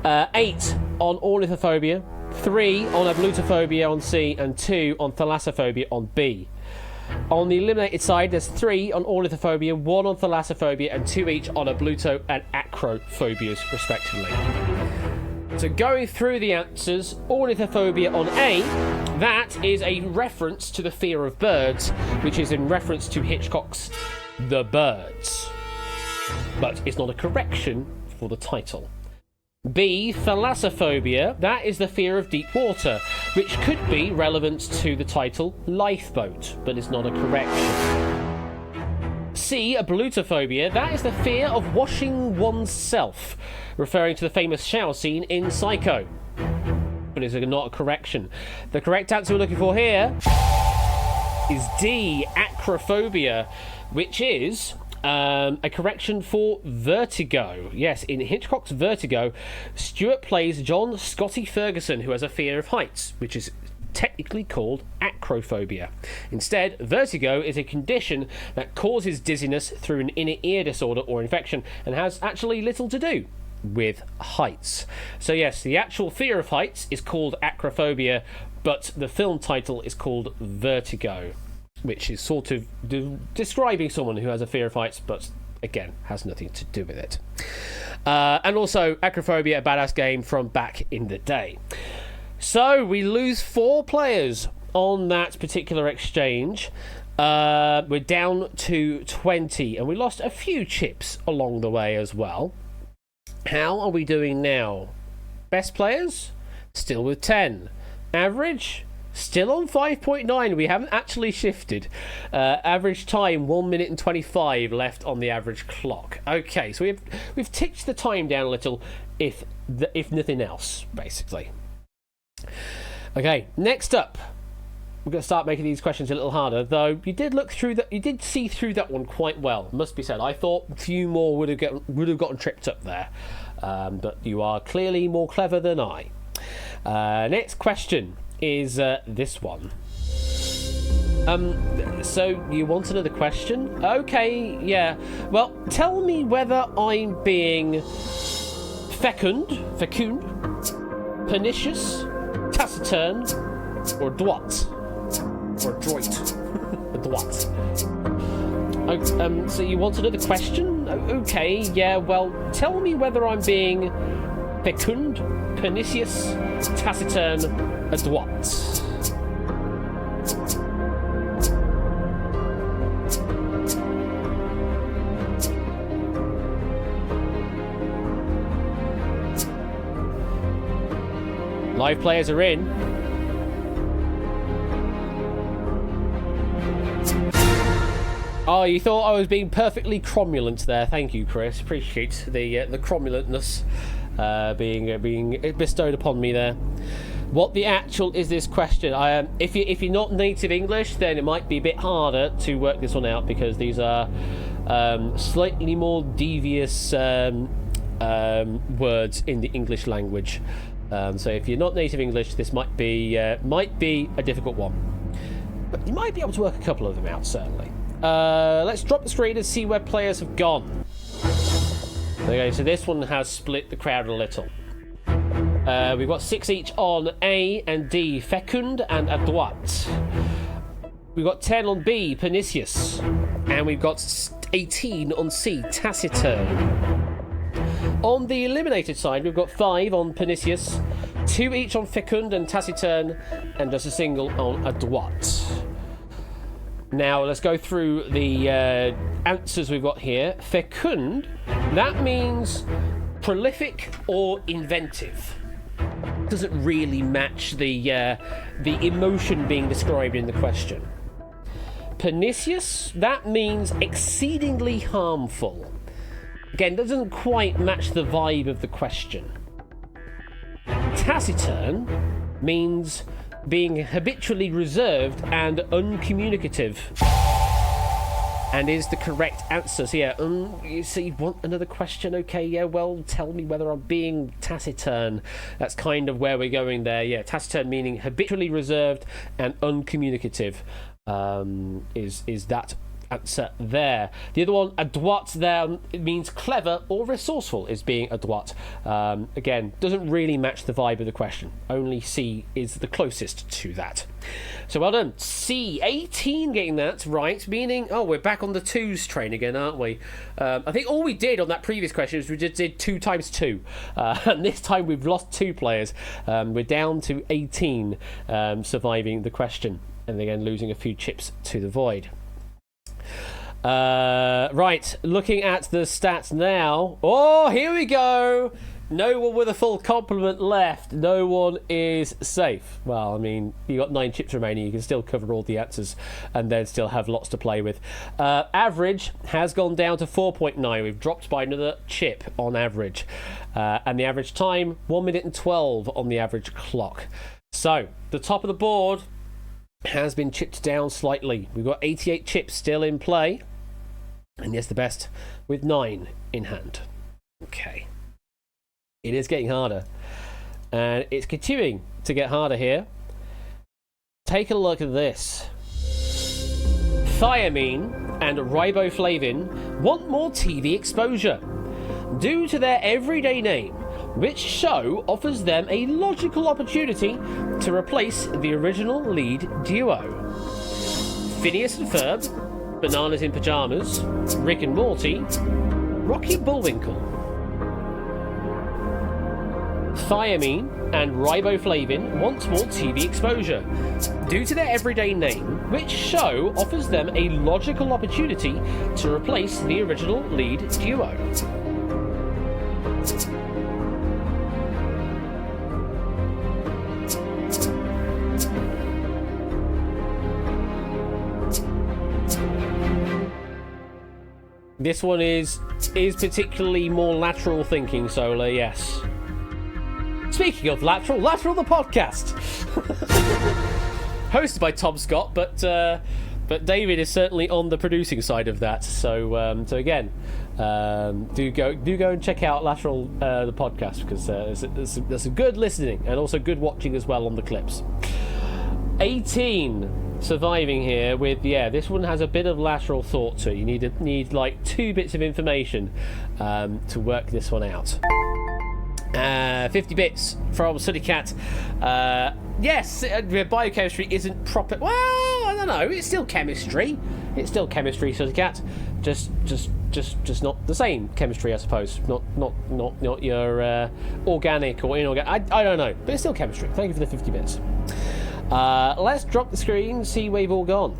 8 on ornithophobia. 3 on ablutophobia on C, and 2 on thalassophobia on B. On the eliminated side, there's 3 on ornithophobia, 1 on thalassophobia, and 2 each on abluto and acrophobias, respectively. So going through the answers, ornithophobia on A, that is a reference to the fear of birds, which is in reference to Hitchcock's The Birds. But it's not a correction for the title. B, thalassophobia, that is the fear of deep water, which could be relevant to the title Lifeboat, but is not a correction. C, ablutophobia, that is the fear of washing oneself, referring to the famous shower scene in Psycho, but is not a correction. The correct answer we're looking for here is D, acrophobia, which is a correction for Vertigo. Yes, in Hitchcock's Vertigo, Stewart plays John Scotty Ferguson, who has a fear of heights, which is technically called acrophobia. Instead, vertigo is a condition that causes dizziness through an inner ear disorder or infection and has actually little to do with heights. So yes, the actual fear of heights is called acrophobia, but the film title is called Vertigo, which is sort of describing someone who has a fear of heights, but again, has nothing to do with it. And also, Acrophobia, a badass game from back in the day. So, we lose 4 players on that particular exchange. We're down to 20, and we lost a few chips along the way as well. How are we doing now? Best players? Still with 10. Average? Still on 5.9. We haven't actually shifted. Average time 1 minute and 25 left on the average clock. Okay, so we've ticked the time down a little, if nothing else, basically. Okay, next up, we're going to start making these questions a little harder. Though you did see through that one quite well, must be said. I thought a few more would have gotten tripped up there, but you are clearly more clever than I. Next question is this one. So you want another question? Okay, yeah. Well, tell me whether I'm being fecund, pernicious, taciturn, or droit. Or droit. Droit. So you want another question? Okay, yeah, well, tell me whether I'm being fecund, pernicious, taciturn, or droit. Live players are in. Oh, you thought I was being perfectly cromulent there. Thank you, Chris. Appreciate the cromulentness being bestowed upon me there. What the actual is this question? If you're not native English, then it might be a bit harder to work this one out because these are slightly more devious words in the English language. So if you're not native English, this might be a difficult one. But you might be able to work a couple of them out, certainly. Let's drop the screen and see where players have gone. Okay, so this one has split the crowd a little. We've got 6 each on A and D, fecund and adroit. We've got 10 on B, pernicious. And we've got 18 on C, taciturn. On the eliminated side, we've got 5 on pernicious, 2 each on fecund and taciturn, and just a single on adroit. Now, let's go through the answers we've got here. Fecund, that means prolific or inventive. Doesn't really match the emotion being described in the question. Pernicious, that means exceedingly harmful. Again, doesn't quite match the vibe of the question. Taciturn means being habitually reserved and uncommunicative. And is the correct answer. So yeah, so you want another question? Okay, yeah, well, tell me whether I'm being taciturn. That's kind of where we're going there. Yeah, taciturn meaning habitually reserved and uncommunicative is that answer there. The other one, adroit, there, it means clever or resourceful is being adroit. Again, doesn't really match the vibe of the question. Only C is the closest to that. So well done. C, 18 getting that right, meaning, oh, we're back on the twos train again, aren't we? I think all we did on that previous question is we just did 2 times 2. And this time we've lost 2 players. We're down to 18 surviving the question. And again, losing a few chips to the void. Right, looking at the stats now. Oh, here we go. No one with a full complement left. No one is safe. Well, I mean, you got 9 chips remaining. You can still cover all the answers and then still have lots to play with. Average has gone down to 4.9. We've dropped by another chip on average. And the average time, 1 minute and 12 on the average clock. So, the top of the board has been chipped down slightly. We've got 88 chips still in play. And yes, the best with 9 in hand. Okay. It is getting harder. And it's continuing to get harder here. Take a look at this. Thiamine and riboflavin want more TV exposure. Due to their everyday name, which show offers them a logical opportunity to replace the original lead duo? Phineas and Ferb, Bananas in Pyjamas, Rick and Morty, Rocky Bullwinkle. Thiamine and riboflavin want more TV exposure. Due to their everyday name, which show offers them a logical opportunity to replace the original lead duo? This one is particularly more lateral thinking, Solar, yes. Speaking of lateral the podcast. Hosted by Tom Scott, but David is certainly on the producing side of that. So again, do go and check out Lateral the podcast, because there's some good listening and also good watching as well on the clips. 18. surviving here with, this one has a bit of lateral thought to it. You need like 2 bits of information to work this one out. 50 bits from Sooty Cat. Yes, biochemistry isn't proper. Well, I don't know. It's still chemistry. It's still chemistry, Sooty Cat. Just not the same chemistry, I suppose. Not your organic or inorganic. I don't know, but it's still chemistry. Thank you for the 50 bits. Let's drop the screen. See where you've all gone.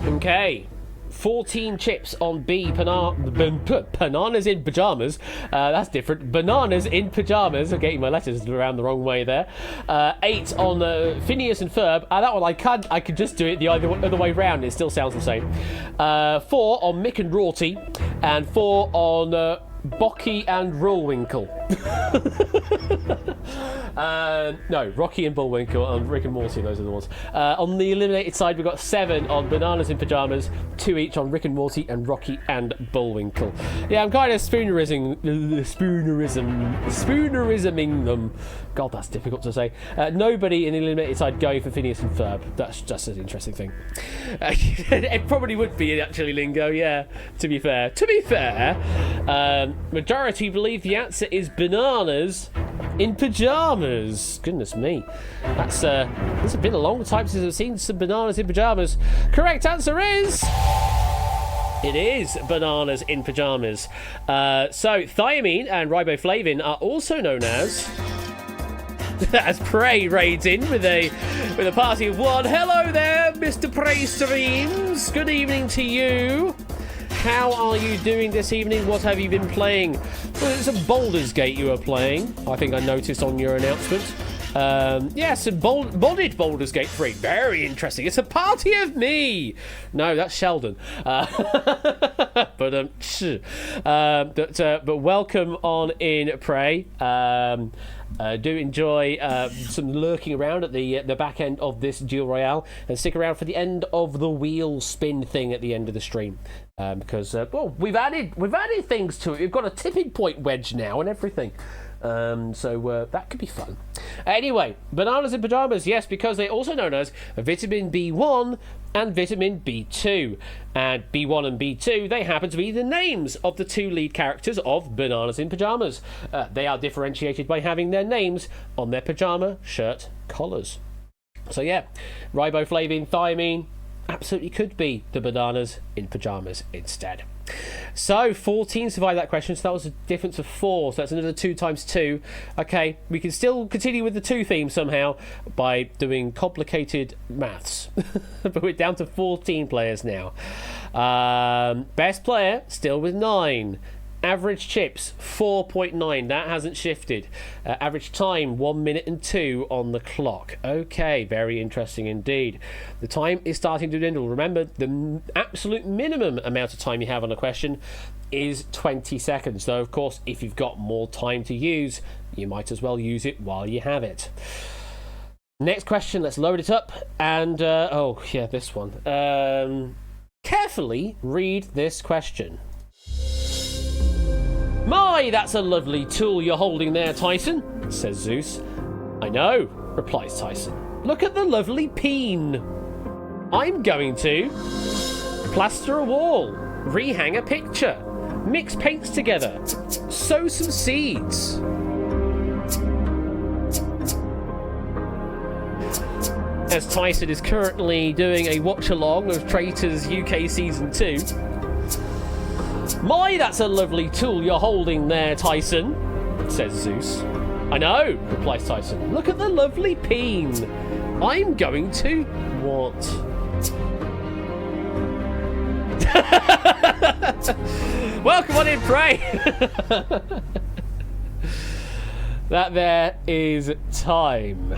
Okay. 14 chips on B. Bananas in pajamas. That's different. Bananas in pajamas. I'm getting my letters around the wrong way there. 8 on Phineas and Ferb. That one I could just do it the other way round. It still sounds the same. 4 on Mick and Rorty, and 4 on Bocky and Rullwinkle. No, Rocky and Bullwinkle and Rick and Morty, those are the ones. On the eliminated side, we've got 7 on Bananas in Pajamas, 2 each on Rick and Morty and Rocky and Bullwinkle. Yeah, I'm kind of spoonerisming them. God, that's difficult to say. Nobody in the eliminated side going for Phineas and Ferb. That's just an interesting thing. It probably would be actually, Lingo, yeah, to be fair. Majority believe the answer is bananas in pajamas. Goodness me. It's been a long time since I've seen some bananas in pajamas. Correct answer is... It is bananas in pajamas. So thiamine and riboflavin are also known as... as Prey raids in with a party of 1. Hello there, Mr. Prey Streams. Good evening to you. How are you doing this evening? What have you been playing? Well, it's a Baldur's Gate you were playing. I think I noticed on your announcement. Yes, modded Baldur's Gate 3. Very interesting. It's a party of me. No, that's Sheldon. But welcome on in, Prey. Do enjoy some lurking around at the back end of this Duel Royale, and stick around for the end of the wheel spin thing at the end of the stream, because we've added things to it. We've got a tipping point wedge now and everything. So that could be fun. Anyway, bananas in pajamas, yes, because they're also known as vitamin B1 and vitamin B2. And B1 and B2, they happen to be the names of the 2 lead characters of Bananas in Pajamas. They are differentiated by having their names on their pajama shirt collars. So yeah, riboflavin, thiamine, absolutely could be the bananas in pajamas instead. So 14 survived that question, so that was a difference of 4, so that's another 2 times 2. Okay, we can still continue with the 2 theme somehow by doing complicated maths. But we're down to 14 players now. Best player still with 9. Average chips 4.9. That hasn't shifted. Average time 1 minute and 2 on the clock. Okay, very interesting indeed. The time is starting to dwindle. Remember, the absolute minimum amount of time you have on a question is 20 seconds. Though, of course, if you've got more time to use, you might as well use it while you have it. Next question. Let's load it up. And this one. Carefully read this question. My, that's a lovely tool you're holding there, Tyson, says Zeus. I know, replies Tyson. Look at the lovely peen. I'm going to plaster a wall, rehang a picture, mix paints together, sow some seeds. As Tyson is currently doing a watch-along of Traitors UK Season 2. My, that's a lovely tool you're holding there, Tyson, says Zeus. I know, replies Tyson. Look at the lovely peen. I'm going to... What? Welcome on in, Prey. That there is time.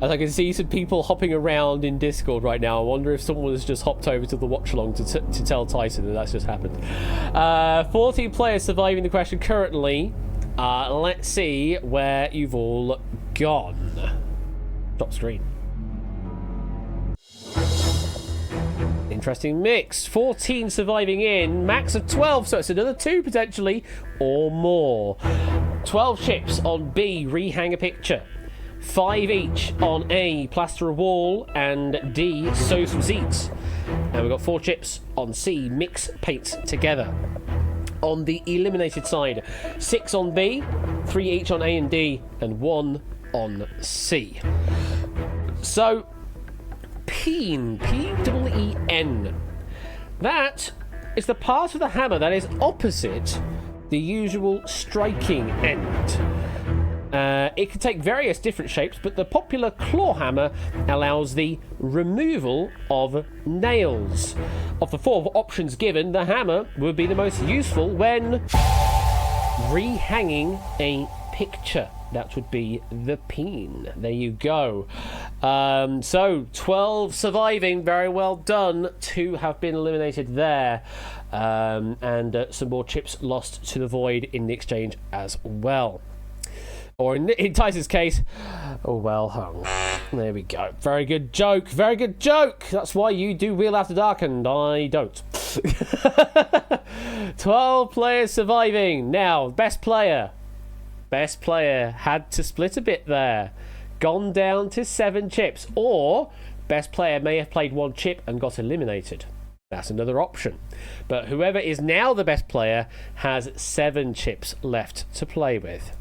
As I can see some people hopping around in Discord right now. I wonder if someone has just hopped over to the watch-along to tell Tyson that that's just happened. 14 players surviving the question currently. Let's see where you've all gone. Top screen. Interesting mix. 14 surviving in. Max of 12, so it's another 2 potentially, or more. 12 chips on B, rehang a picture. 5 each on A, plaster a wall, and D, sow some seeds. And we've got 4 chips on C, mix paints together. On the eliminated side, 6 on B, 3 each on A and D, and 1 on C. So, peen, P-E-E-N. That is the part of the hammer that is opposite the usual striking end. It can take various different shapes, but the popular claw hammer allows the removal of nails. Of the 4 options given, the hammer would be the most useful when rehanging a picture. That would be the peen. There you go. So, 12 surviving. Very well done. 2 have been eliminated there. And some more chips lost to the void in the exchange as well. Or in Tyson's case, oh well hung. There we go. Very good joke. Very good joke. That's why you do Wheel After Dark and I don't. 12 players surviving. Now, best player. Best player had to split a bit there. Gone down to 7 chips. Or best player may have played 1 chip and got eliminated. That's another option. But whoever is now the best player has 7 chips left to play with.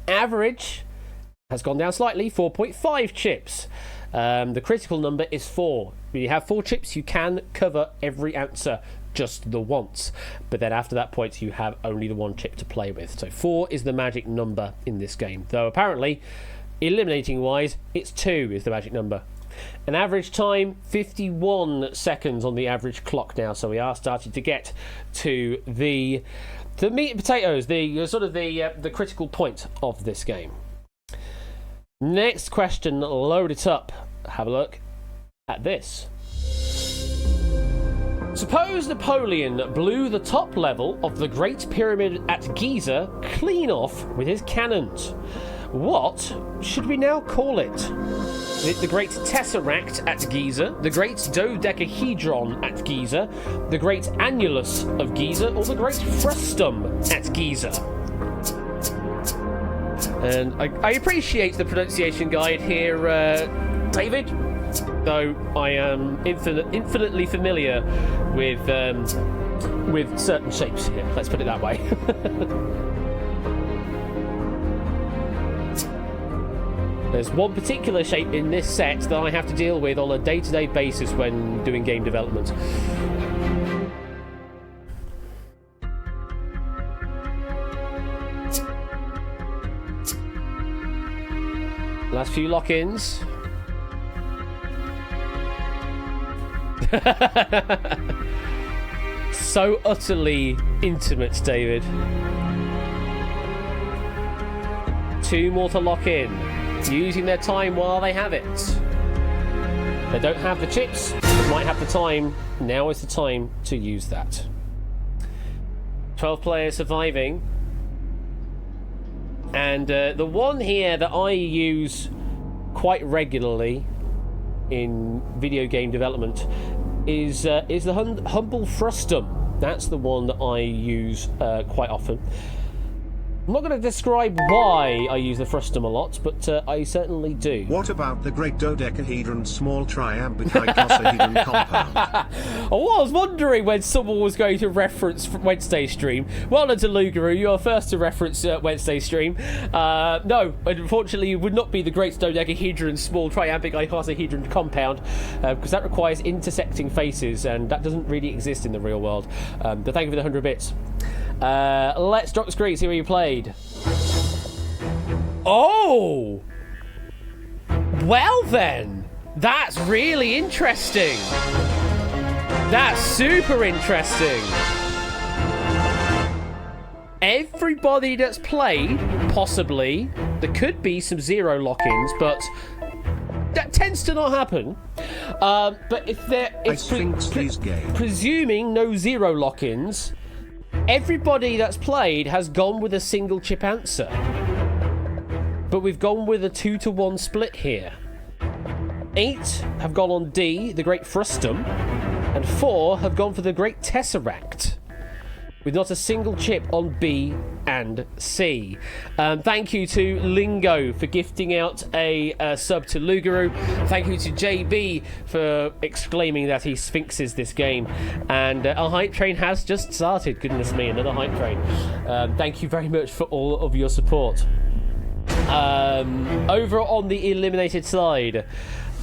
Average has gone down slightly, 4.5 chips. The critical number is 4. When you have 4 chips, you can cover every answer just the once. But then after that point, you have only the 1 chip to play with. So 4 is the magic number in this game. Though apparently, eliminating-wise, it's 2 is the magic number. An average time, 51 seconds on the average clock now. So we are starting to get to the meat and potatoes, the critical point of this game. Next question, load it up. Have a look at this. Suppose Napoleon blew the top level of the Great Pyramid at Giza clean off with his cannons. What should we now call it? Is it the Great Tesseract at Giza, the Great Dodecahedron at Giza, the Great Annulus of Giza, or the Great Frustum at Giza? And I appreciate the pronunciation guide here, David, though I am infinitely familiar with certain shapes here. Let's put it that way. There's one particular shape in this set that I have to deal with on a day-to-day basis when doing game development. Last few lock-ins. So utterly intimate, David. 2 more to lock in. Using their time while they have it. They don't have the chips, they might have the time. Now is the time to use that. 12 players surviving. And the one here that I use quite regularly in video game development is the Humble Frustum. That's the one that I use quite often. I'm not going to describe why I use the frustum a lot, but I certainly do.
What about the Great Dodecahedron Small Triambic Icosahedron Compound?
I was wondering when someone was going to reference Wednesday stream. Well done to Lugaru, you are first to reference Wednesday stream. No, unfortunately it would not be the Great Dodecahedron Small Triambic Icosahedron Compound, because that requires intersecting faces, and that doesn't really exist in the real world. But thank you for the 100 bits. Let's drop the screen, see where you played. Oh! Well then, that's really interesting. That's super interesting. Everybody that's played, possibly, there could be some 0 lock-ins, but that tends to not happen. But if there is presuming no 0 lock-ins, everybody that's played has gone with a single chip answer. But we've gone with a 2-to-1 split here. 8 have gone on D, the Great Frustum, and 4 have gone for the Great Tesseract. with not a single chip on B and C. Thank you to Lingo for gifting out a sub to Lugaru. Thank you to JB for exclaiming that he sphinxes this game. And our hype train has just started. Goodness me, another hype train. Thank you very much for all of your support. Over on the eliminated side,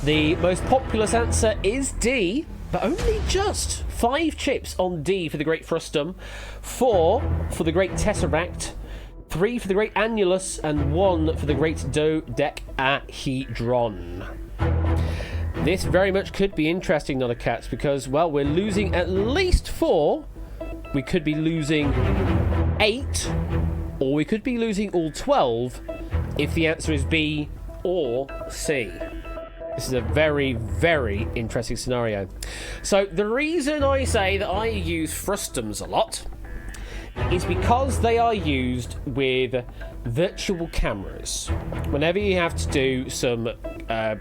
the most populous answer is D, but only just 5 chips on D for the Great Frustum, 4 for the Great Tesseract, 3 for the Great Annulus, and 1 for the Great Dodecahedron. This very much could be interesting, Nonocats, because, well, we're losing at least 4. We could be losing 8, or we could be losing all 12 if the answer is B or C. This is a very, very interesting scenario. So the reason I say that I use frustums a lot is because they are used with virtual cameras. Whenever you have to do some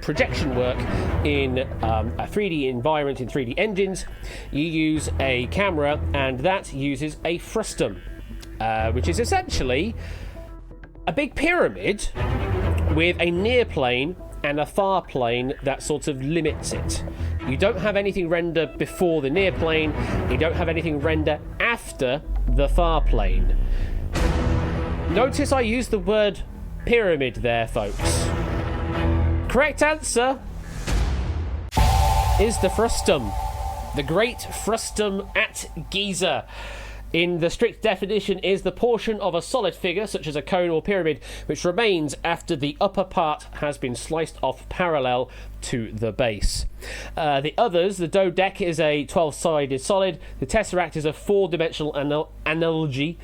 projection work in a 3D environment, in 3D engines, you use a camera, and that uses a frustum, which is essentially a big pyramid with a near plane and a far plane that sort of limits it. You don't have anything render before the near plane, you don't have anything render after the far plane. Notice I used the word pyramid there, folks. Correct answer is the frustum. The Great Frustum at Giza. In the strict definition, is the portion of a solid figure, such as a cone or pyramid, which remains after the upper part has been sliced off parallel to the base. The others, the dodec is a 12-sided solid, the tesseract is a 4-dimensional analogy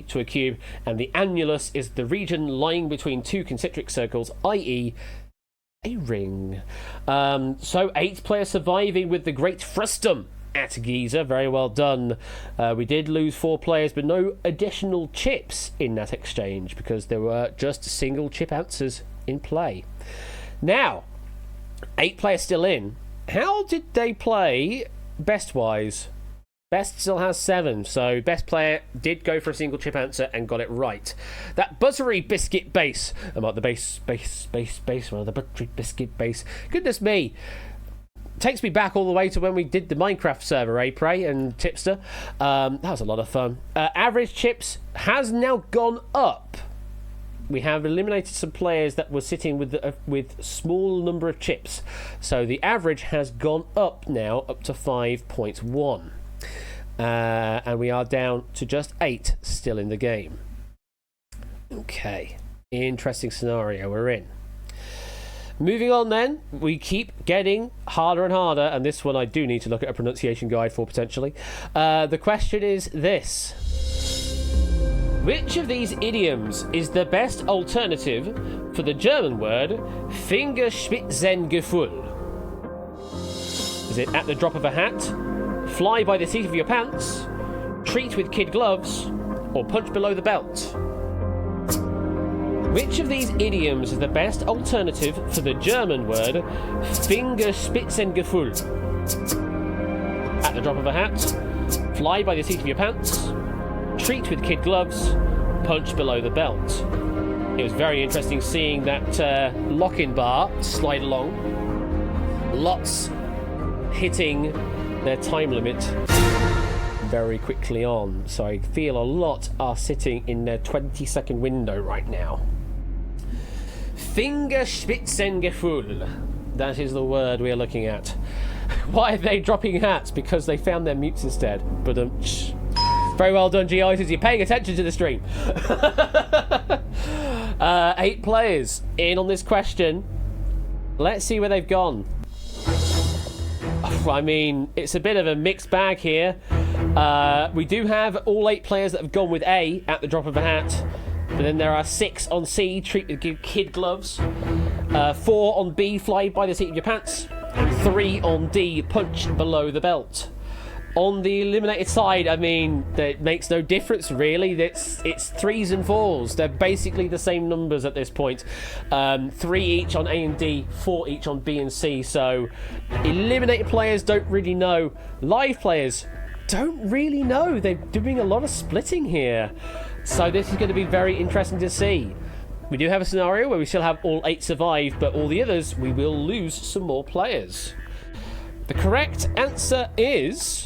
to a cube, and the annulus is the region lying between 2 concentric circles, i.e. a ring. So 8 players surviving with the Great Frustum at Giza. Very well done. We did lose 4 players, but no additional chips in that exchange because there were just single chip answers in play. Now, 8 players still in. How did they play best-wise? Best still has 7, so best player did go for a single chip answer and got it right. That buttery biscuit base. I'm at the base. Well, the buttery biscuit base. Goodness me. Takes me back all the way to when we did the Minecraft server, Prey and Tipster. That was a lot of fun. Average chips has now gone up. We have eliminated some players that were sitting with small number of chips. So the average has gone up now, up to 5.1. And we are down to just 8 still in the game. Okay. Interesting scenario we're in. Moving on then, we keep getting harder and harder, and this one I do need to look at a pronunciation guide for potentially. The question is this. Which of these idioms is the best alternative for the German word Fingerspitzengefühl? Is it at the drop of a hat, fly by the seat of your pants, treat with kid gloves, or punch below the belt? Which of these idioms is the best alternative for the German word Fingerspitzengefühl? At the drop of a hat, fly by the seat of your pants, treat with kid gloves, punch below the belt. It was very interesting seeing that lock-in bar slide along. Lots hitting their time limit very quickly on. So I feel a lot are sitting in their 20-second window right now. Fingerspitzengefühl. That is the word we are looking at. Why are they dropping hats? Because they found their mutes instead. But very well done, G-Isis. You're paying attention to the stream. 8 players in on this question. Let's see where they've gone. I mean, it's a bit of a mixed bag here. We do have all 8 players that have gone with A at the drop of a hat. But then there are 6 on C, treat with kid gloves. 4 on B, fly by the seat of your pants. And 3 on D, punch below the belt. On the eliminated side, I mean, it makes no difference really. It's 3s and 4s. They're basically the same numbers at this point. 3 each on A and D, 4 each on B and C. So eliminated players don't really know. Live players don't really know. They're doing a lot of splitting here. So this is going to be very interesting to see. We do have a scenario where we still have all 8 survive, but all the others, we will lose some more players. The correct answer is...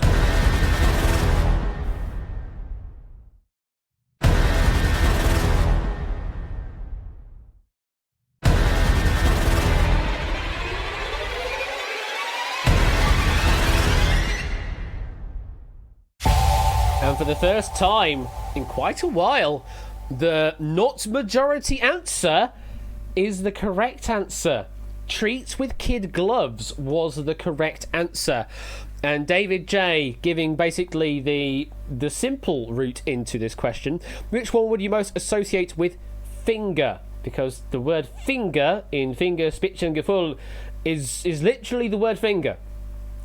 And for the first time in quite a while, the not majority answer is the correct answer. Treats with kid gloves was the correct answer. And David J giving basically the simple route into this question. Which one would you most associate with finger? Because the word finger in Finger Spitzengefühl is literally the word finger.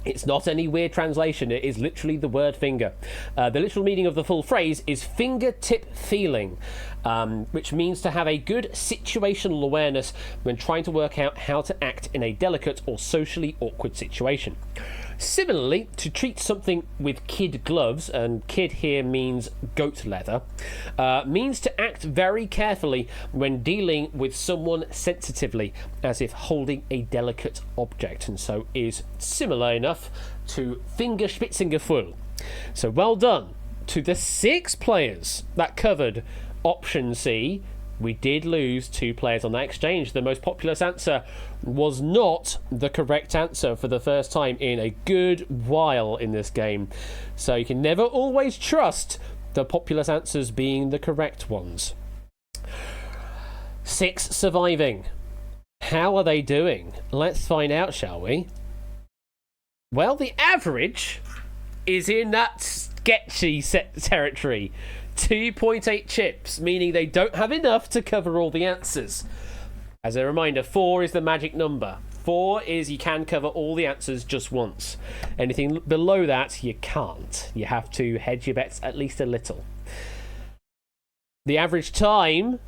It's not any weird translation. It is literally the word finger. The literal meaning of the full phrase is fingertip feeling, which means to have a good situational awareness when trying to work out how to act in a delicate or socially awkward situation. Similarly, to treat something with kid gloves, and kid here means goat leather, means to act very carefully when dealing with someone sensitively, as if holding a delicate object, and so is similar enough to Fingerspitzengefühl. So well done to the 6 players that covered option C. We did lose 2 players on that exchange. The most populous answer was not the correct answer for the first time in a good while in this game. So you can never always trust the populous answers being the correct ones. 6 surviving. How are they doing? Let's find out, shall we? Well, the average is in that sketchy territory. 2.8 chips, meaning they don't have enough to cover all the answers. As a reminder, 4 is the magic number. 4 is you can cover all the answers just once. Anything below that, you can't. You have to hedge your bets at least a little. The average time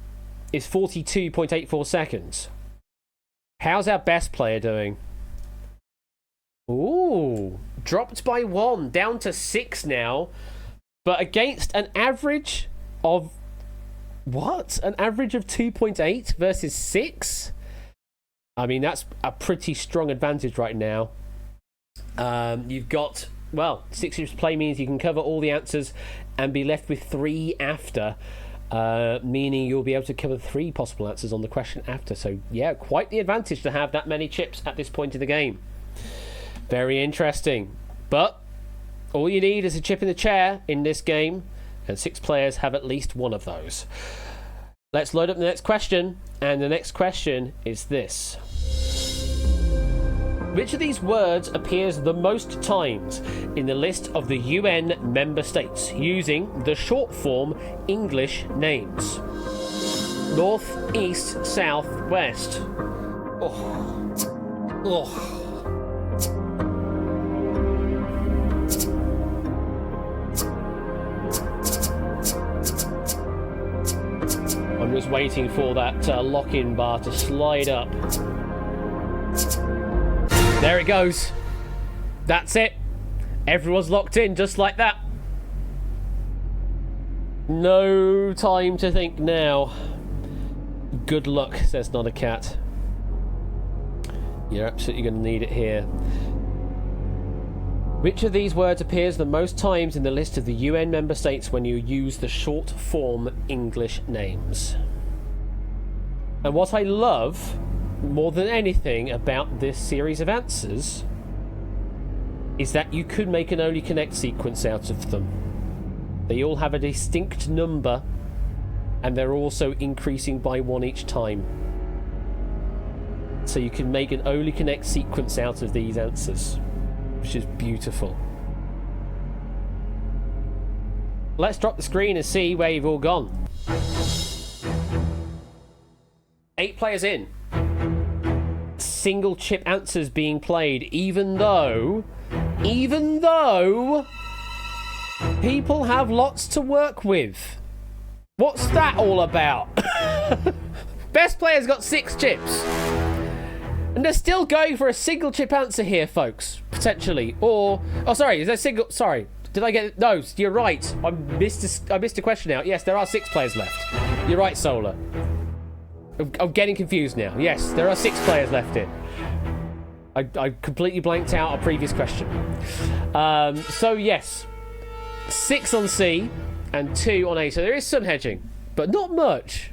is 42.84 seconds. How's our best player doing? Ooh, dropped by 1, down to 6 now. But against an average of... What? An average of 2.8 versus 6? I mean, that's a pretty strong advantage right now. You've got... Well, 6 chips play means you can cover all the answers and be left with 3 after. Meaning you'll be able to cover 3 possible answers on the question after. So, yeah, quite the advantage to have that many chips at this point in the game. Very interesting. But... all you need is a chip in the chair in this game, and 6 players have at least one of those. Let's load up the next question, and the next question is this. Which of these words appears the most times in the list of the UN member states using the short form English names? North, East, South, West. Oh. I'm just waiting for that lock-in bar to slide up. There it goes. That's it. Everyone's locked in just like that. No time to think now. Good luck, says Not a Cat. You're absolutely going to need it here. Which of these words appears the most times in the list of the UN member states when you use the short form English names? And what I love more than anything about this series of answers is that you could make an only connect sequence out of them. They all have a distinct number and they're also increasing by 1 each time. So you can make an only connect sequence out of these answers, which is beautiful. Let's drop the screen and see where you've all gone. 8 players in. Single chip answers being played, even though people have lots to work with. What's that all about? Best player's got 6 chips. And they're still going for a single chip answer here, folks. Potentially. Or... oh, sorry. Is there single... sorry. Did I get... No, you're right. I missed a question out. Yes, there are 6 players left. You're right, Solar. I'm getting confused now. Yes, there are 6 players left in. I completely blanked out a previous question. So, yes. 6 on C and 2 on A. So there is some hedging, but not much.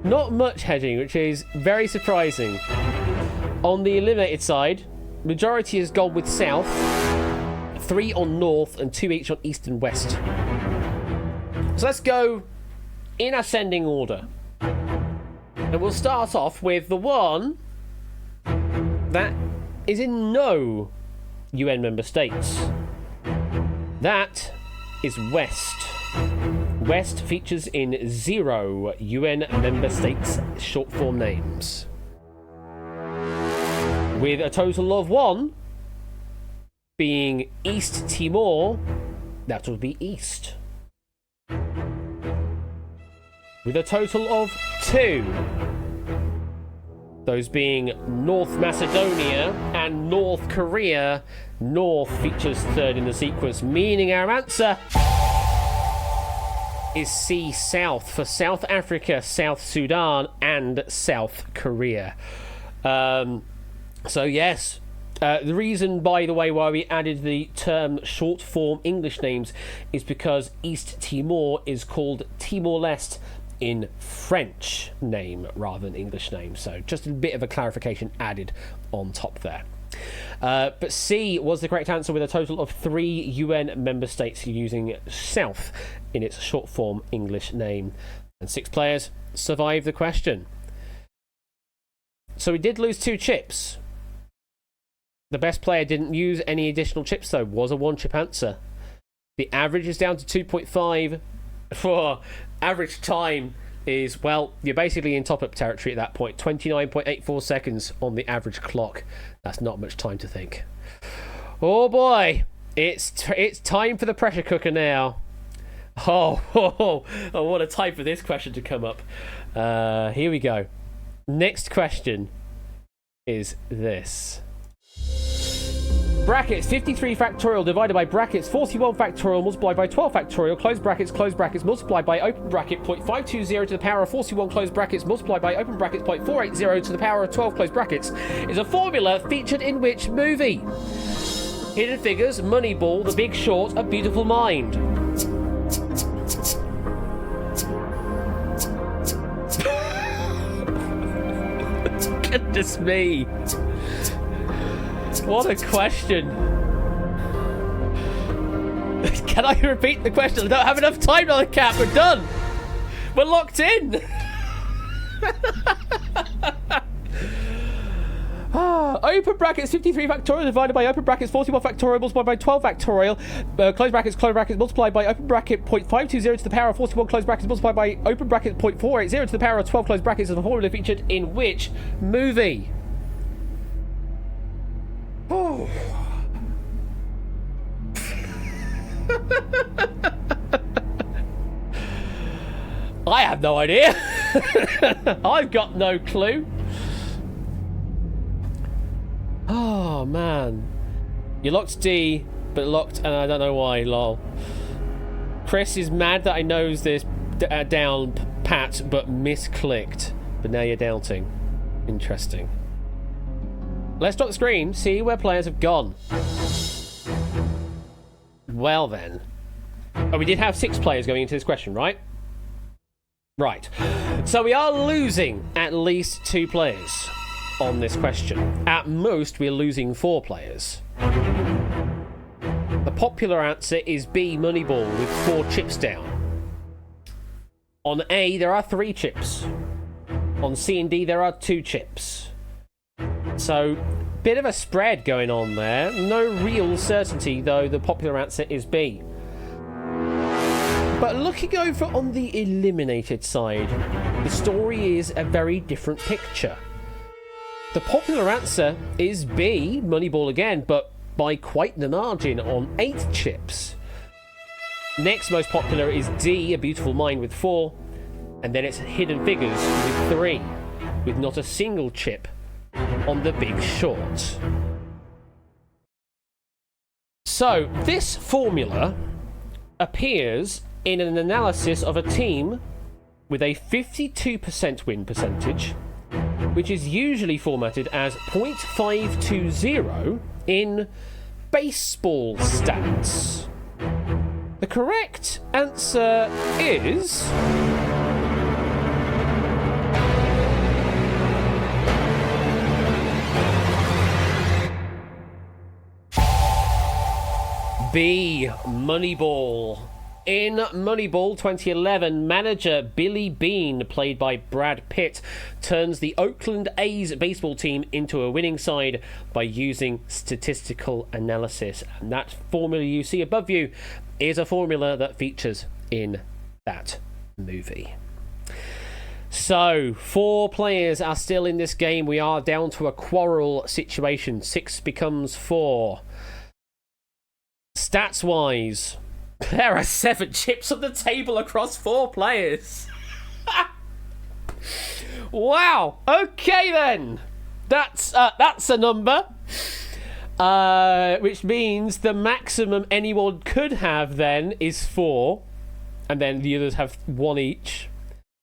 Not much hedging, which is very surprising. On the eliminated side, majority has gone with South, 3 on North, and 2 each on East and West. So let's go in ascending order. And we'll start off with the one that is in no UN member states. That is West. West features in 0 UN member states short form names. With a total of 1 being East Timor, that would be East. With a total of 2, those being North Macedonia and North Korea, North features 3rd in the sequence, meaning our answer is C, South, for South Africa, South Sudan, and South Korea. So yes, the reason, by the way, why we added the term short form English names is because East Timor is called Timor-Leste in French name rather than English name. So just a bit of a clarification added on top there. But C was the correct answer with a total of 3 UN member states using South in its short form English name. And 6 players survived the question. So we did lose 2 chips. The best player didn't use any additional chips though, was a 1-chip answer. The average is down to 2.5 for average time is, well, you're basically in top-up territory at that point. 29.84 seconds on the average clock. That's not much time to think. Oh boy, it's time for the pressure cooker now. Oh, I want a time for this question to come up. Here we go. Next question is this. Brackets 53 factorial divided by brackets 41 factorial multiplied by 12 factorial close brackets multiplied by open bracket 0.520 to the power of 41 close brackets multiplied by open brackets 0.480 to the power of 12 close brackets is a formula featured in which movie? Hidden Figures, Moneyball, The Big Short, A Beautiful Mind. Goodness me. What a question. Can I repeat the question? I don't have enough time on the cap. We're done. We're locked in. Open brackets 53 factorial divided by open brackets 41 factorial multiplied by 12 factorial close brackets multiplied by open bracket 0.520 to the power of 41 close brackets multiplied by open bracket 0.480 to the power of 12 close brackets is a formula featured in which movie? Oh. I have no idea. I've got no clue. Oh man, you locked D, but locked, and I don't know why. Lol. Chris is mad that I knows this down pat, but misclicked. But now you're doubting. Interesting. Let's drop the screen, see where players have gone. Well then. Oh, we did have 6 players going into this question, right? Right. So we are losing at least 2 players on this question. At most, we're losing 4 players. The popular answer is B, Moneyball, with 4 chips down. On A, there are 3 chips. On C and D, there are 2 chips. So, bit of a spread going on there. No real certainty, though the popular answer is B. But looking over on the eliminated side, the story is a very different picture. The popular answer is B, Moneyball again, but by quite the margin on 8 chips. Next most popular is D, A Beautiful Mind with 4, and then it's Hidden Figures with 3, with not a single chip on The Big Short. So, this formula appears in an analysis of a team with a 52% win percentage, which is usually formatted as .520 in baseball stats. The correct answer is... B. Moneyball. In Moneyball 2011, manager Billy Beane, played by Brad Pitt, turns the Oakland A's baseball team into a winning side by using statistical analysis. And that formula you see above you is a formula that features in that movie. So, 4 players are still in this game. We are down to a quarrel situation. 6 becomes 4. Stats-wise, there are 7 chips on the table across 4 players. Wow. Okay then. That's a number. Which means the maximum anyone could have then is 4, and then the others have 1 each.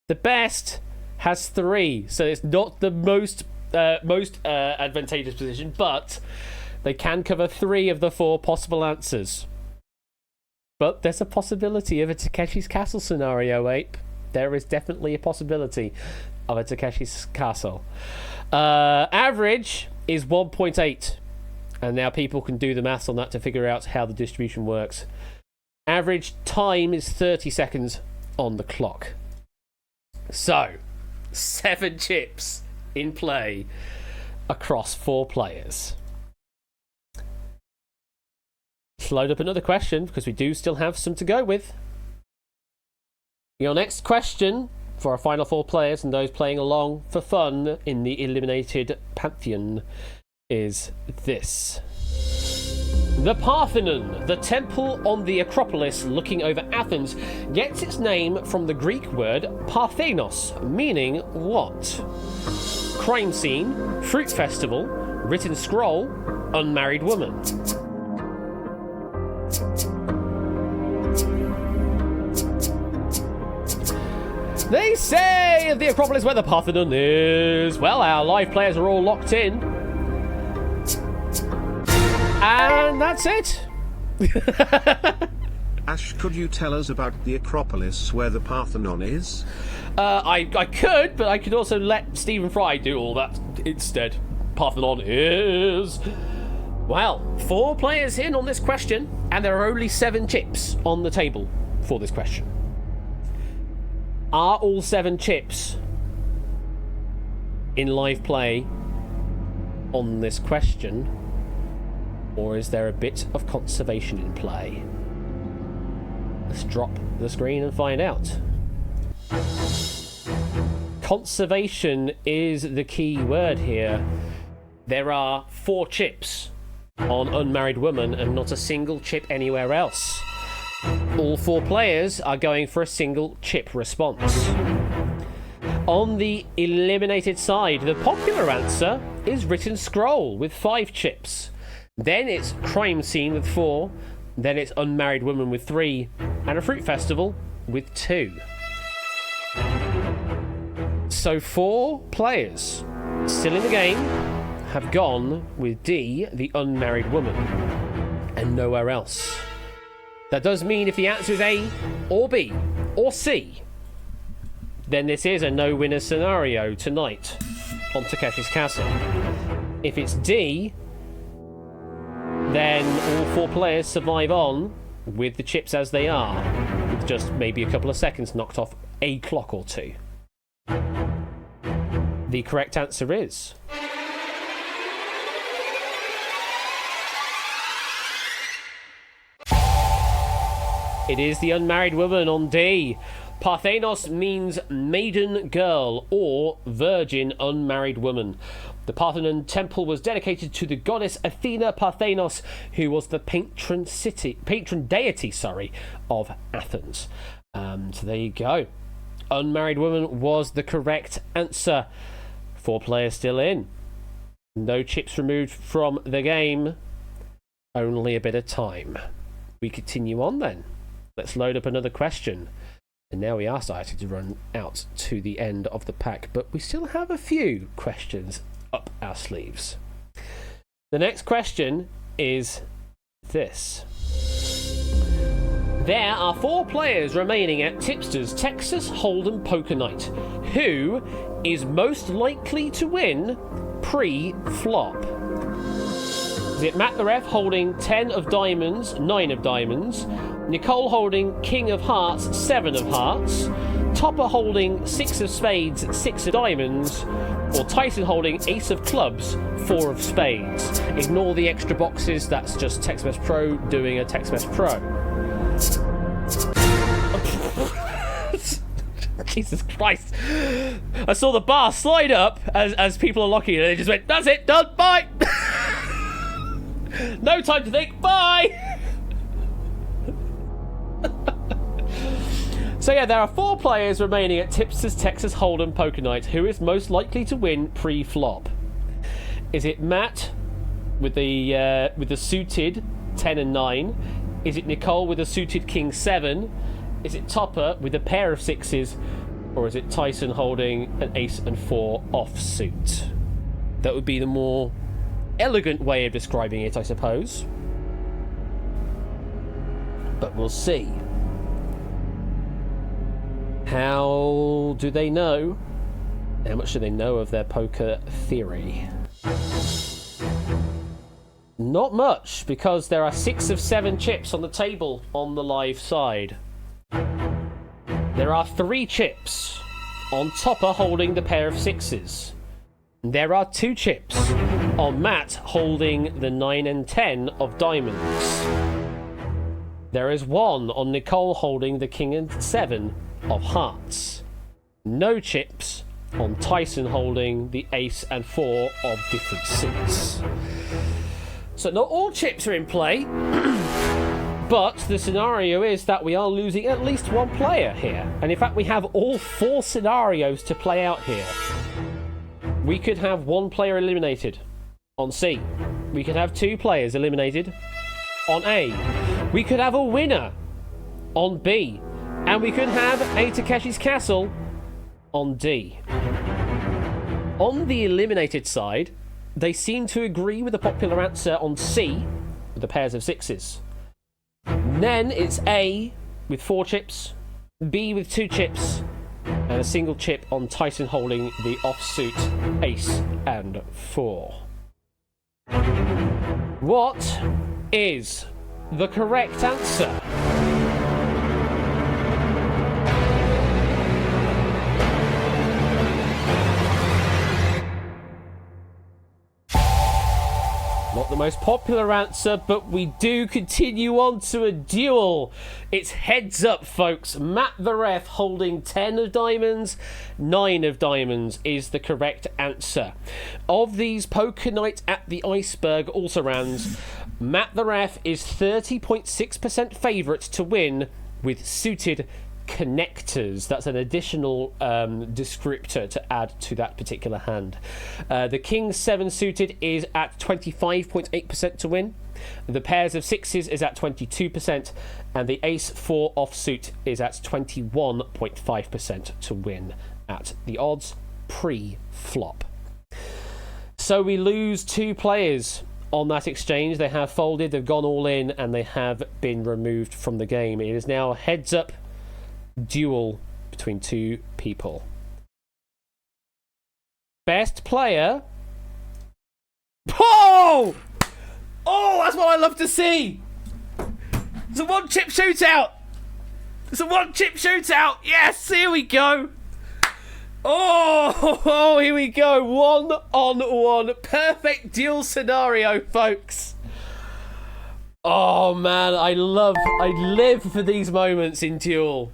The best has 3, so it's not the most advantageous position, but they can cover 3 of the 4 possible answers. But there's a possibility of a Takeshi's Castle scenario, Ape. There is definitely a possibility of a Takeshi's Castle. Average is 1.8. And now people can do the maths on that to figure out how the distribution works. Average time is 30 seconds on the clock. So, 7 chips in play across 4 players. Let's load up another question, because we do still have some to go with. Your next question for our final 4 players and those playing along for fun in the eliminated pantheon is this. The Parthenon, the temple on the Acropolis looking over Athens, gets its name from the Greek word parthenos, meaning what? Crime scene, fruit festival, written scroll, unmarried woman. They say the Acropolis where the Parthenon is. Well, our live players are all locked in. And that's it.
Ash, could you tell us about the Acropolis where the Parthenon is?
I could, but I could also let Stephen Fry do all that instead. Parthenon is... Well, 4 players in on this question, and there are only 7 chips on the table for this question. Are all 7 chips in live play on this question, or is there a bit of conservation in play? Let's drop the screen and find out. Conservation is the key word here. There are 4 chips on unmarried woman and not a single chip anywhere else. All 4 players are going for a single chip response. On the eliminated side, the popular answer is written scroll with 5 chips. Then it's crime scene with 4. Then it's unmarried woman with 3. And a fruit festival with 2. So 4 players still in the game have gone with D, the unmarried woman, and nowhere else. That does mean if the answer is A or B or C, then this is a no-winner scenario tonight on Takeshi's Castle. If it's D, then all 4 players survive on with the chips as they are, with just maybe a couple of seconds knocked off a clock or 2. The correct answer is... It is the unmarried woman on D. Parthenos means maiden girl or virgin unmarried woman. The Parthenon temple was dedicated to the goddess Athena Parthenos, who was the patron deity of Athens. So there you go. Unmarried woman was the correct answer. 4 players still in. No chips removed from the game. only a bit of time. We continue on then. Let's load up another question. And now we are starting to run out to the end of the pack, but we still have a few questions up our sleeves. The next question is this. There are 4 players remaining at Tipster's Texas Hold'em Poker Night. Who is most likely to win pre-flop? Is it Matt the Ref holding 10 of diamonds, 9 of diamonds, Nicole holding King of Hearts, 7 of hearts, Topper holding 6 of spades, 6 of diamonds, or Tyson holding Ace of clubs, 4 of spades? Ignore the extra boxes, that's just TextMess Pro doing a TextMess Pro. Jesus Christ. I saw the bar slide up as people are locking it, and they just went, that's it, done, bye! No time to think, bye! So yeah, there are 4 players remaining at Tipster's Texas Hold'em Poker Night. Who is most likely to win pre-flop? Is it Matt with the suited 10 and 9? Is it Nicole with a suited King 7? Is it Topper with a pair of 6s? Or is it Tyson holding an Ace and 4 offsuit? That would be the more elegant way of describing it, I suppose. But we'll see. How do they know? How much do they know of their poker theory? Not much, because there are 6 of 7 chips on the table on the live side. There are 3 chips on Topper holding the pair of 6s. There are 2 chips on Matt holding the 9 and 10 of diamonds. There is 1 on Nicole holding the King and 7 of hearts. No chips on Tyson holding the Ace and 4 of different suits. So not all chips are in play, but the scenario is that we are losing at least 1 player here. And in fact, we have all 4 scenarios to play out here. We could have 1 player eliminated on C. We could have 2 players eliminated on A. We could have a winner on B. And we could have a Takeshi's Castle on D. On the eliminated side, they seem to agree with the popular answer on C with the pairs of 6s. Then it's A with 4 chips, B with 2 chips, and a single chip on Tyson holding the offsuit Ace and 4. What is the correct answer? Not the most popular answer, but we do continue on to a duel. It's heads up, folks. Matt the Ref holding 10 of diamonds, 9 of diamonds is the correct answer. Of these Poker Night at the Iceberg also-rans, Matt the Ref is 30.6% favourite to win with suited connectors. That's an additional descriptor to add to that particular hand. The King 7 suited is at 25.8% to win. The pairs of 6s is at 22%, and the Ace 4 offsuit is at 21.5% to win at the odds pre-flop. So we lose 2 players on that exchange. They have folded, they've gone all in, and they have been removed from the game. It is now a heads up duel between 2 people. Best player. Oh! Oh, that's what I love to see! It's a 1-chip shootout! It's a 1-chip shootout! Yes, here we go! Oh, here we go! 1-on-1. Perfect duel scenario, folks. Oh man, I live for these moments in duel.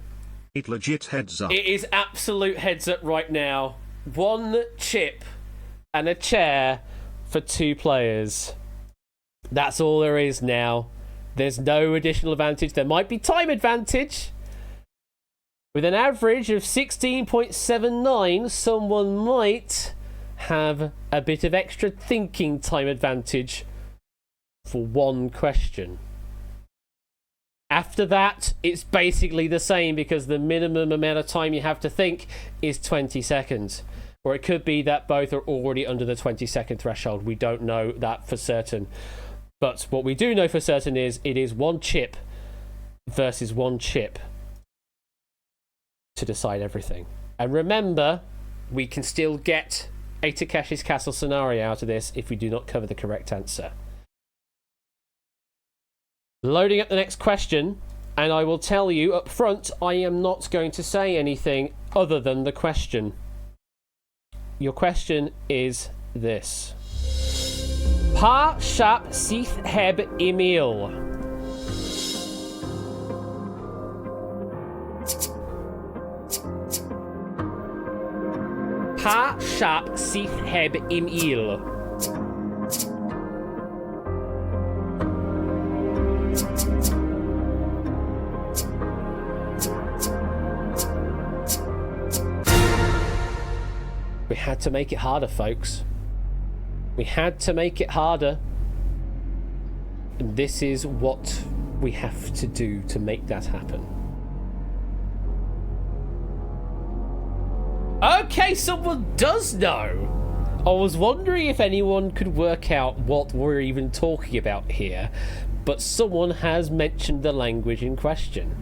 It legit heads up.
It is absolute heads up right now. 1 chip and a chair for 2 players. That's all there is now. There's no additional advantage. There might be time advantage. With an average of 16.79, someone might have a bit of extra thinking time advantage for one question. After that, it's basically the same because the minimum amount of time you have to think is 20 seconds. Or it could be that both are already under the 20-second threshold. We don't know that for certain. But what we do know for certain is it is one chip versus one chip to decide everything. And remember, we can still get a Takeshi's Castle scenario out of this if we do not cover the correct answer. Loading up the next question, and I will tell you up front, I am not going to say anything other than the question. Your question is this. Pa shap sith heb emil. Pa shap sith heb emil. We had to make it harder, folks. We had to make it harder. And this is what we have to do to make that happen. Okay, someone does know. I was wondering if anyone could work out what we're even talking about here, but someone has mentioned the language in question.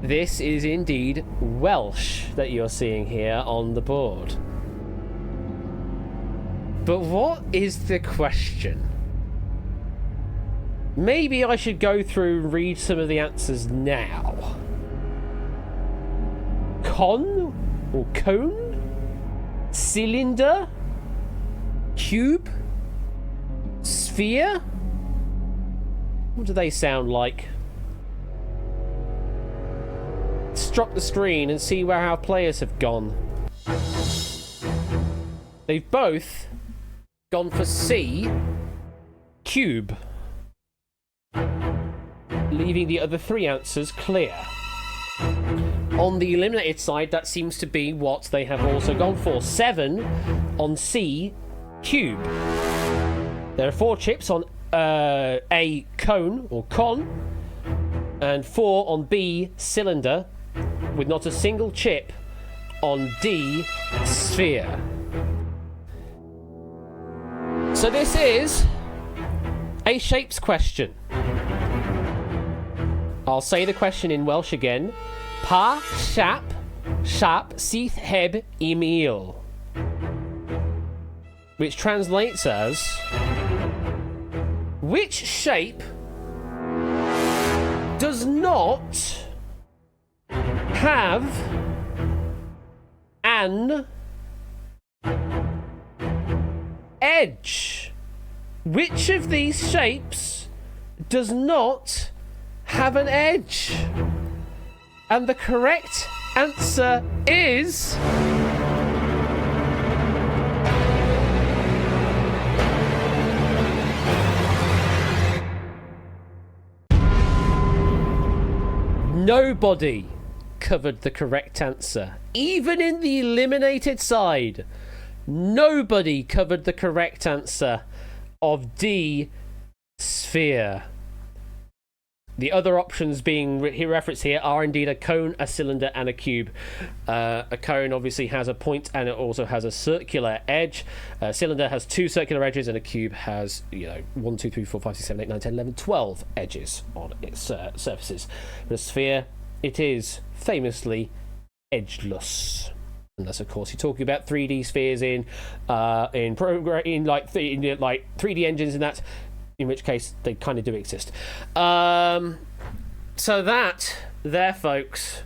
This is indeed Welsh that you're seeing here on the board. But what is the question? Maybe I should go through and read some of the answers now. Con or cone? Cylinder? Cube? Sphere? What do they sound like? Struck the screen and see where our players have gone. They've both gone for C, cube, leaving the other three answers clear. On the eliminated side, that seems to be what they have also gone for. 7 on C, cube. There are 4 chips on A, cone or con, and 4 on B, cylinder, with not a single chip on D, sphere. So this is a shapes question. I'll say the question in Welsh again. Pa shap syth heb emil. Which translates as, which shape does not have an edge? Which of these shapes does not have an edge? And the correct answer is nobody covered the correct answer. Even in the eliminated side, nobody covered the correct answer of D, sphere. The other options being referenced here are indeed a cone, a cylinder, and a cube. A cone obviously has a point and it also has a circular edge. A cylinder has 2 circular edges, and a cube has, 1, 2, 3, 4, 5, 6, 7, 8, 9, 10, 11, 12 edges on its surfaces. The sphere, it is famously edgeless. Unless, of course, you're talking about 3D spheres in 3D engines and that, in which case they kind of do exist. So that, there, folks,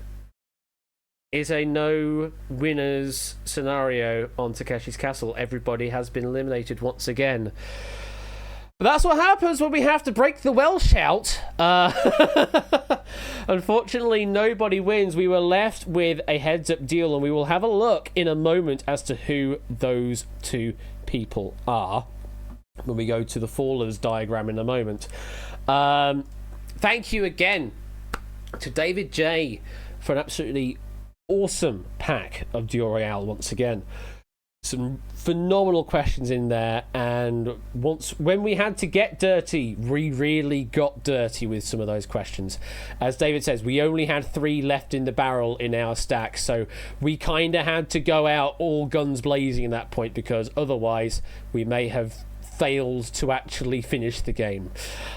is a no winners scenario on Takeshi's Castle. Everybody has been eliminated once again. But that's what happens when we have to break the Welsh out. Unfortunately, nobody wins. We were left with a heads-up deal, and we will have a look in a moment as to who those 2 people are when we go to the Fallers diagram in a moment. Thank you again to David J for an absolutely awesome pack of Duel Royale once again. some phenomenal questions in there, and when we had to get dirty, we really got dirty with some of those questions. As David says, we only had 3 left in the barrel in our stack, so we kind of had to go out all guns blazing at that point, because otherwise we may have failed to actually finish the game.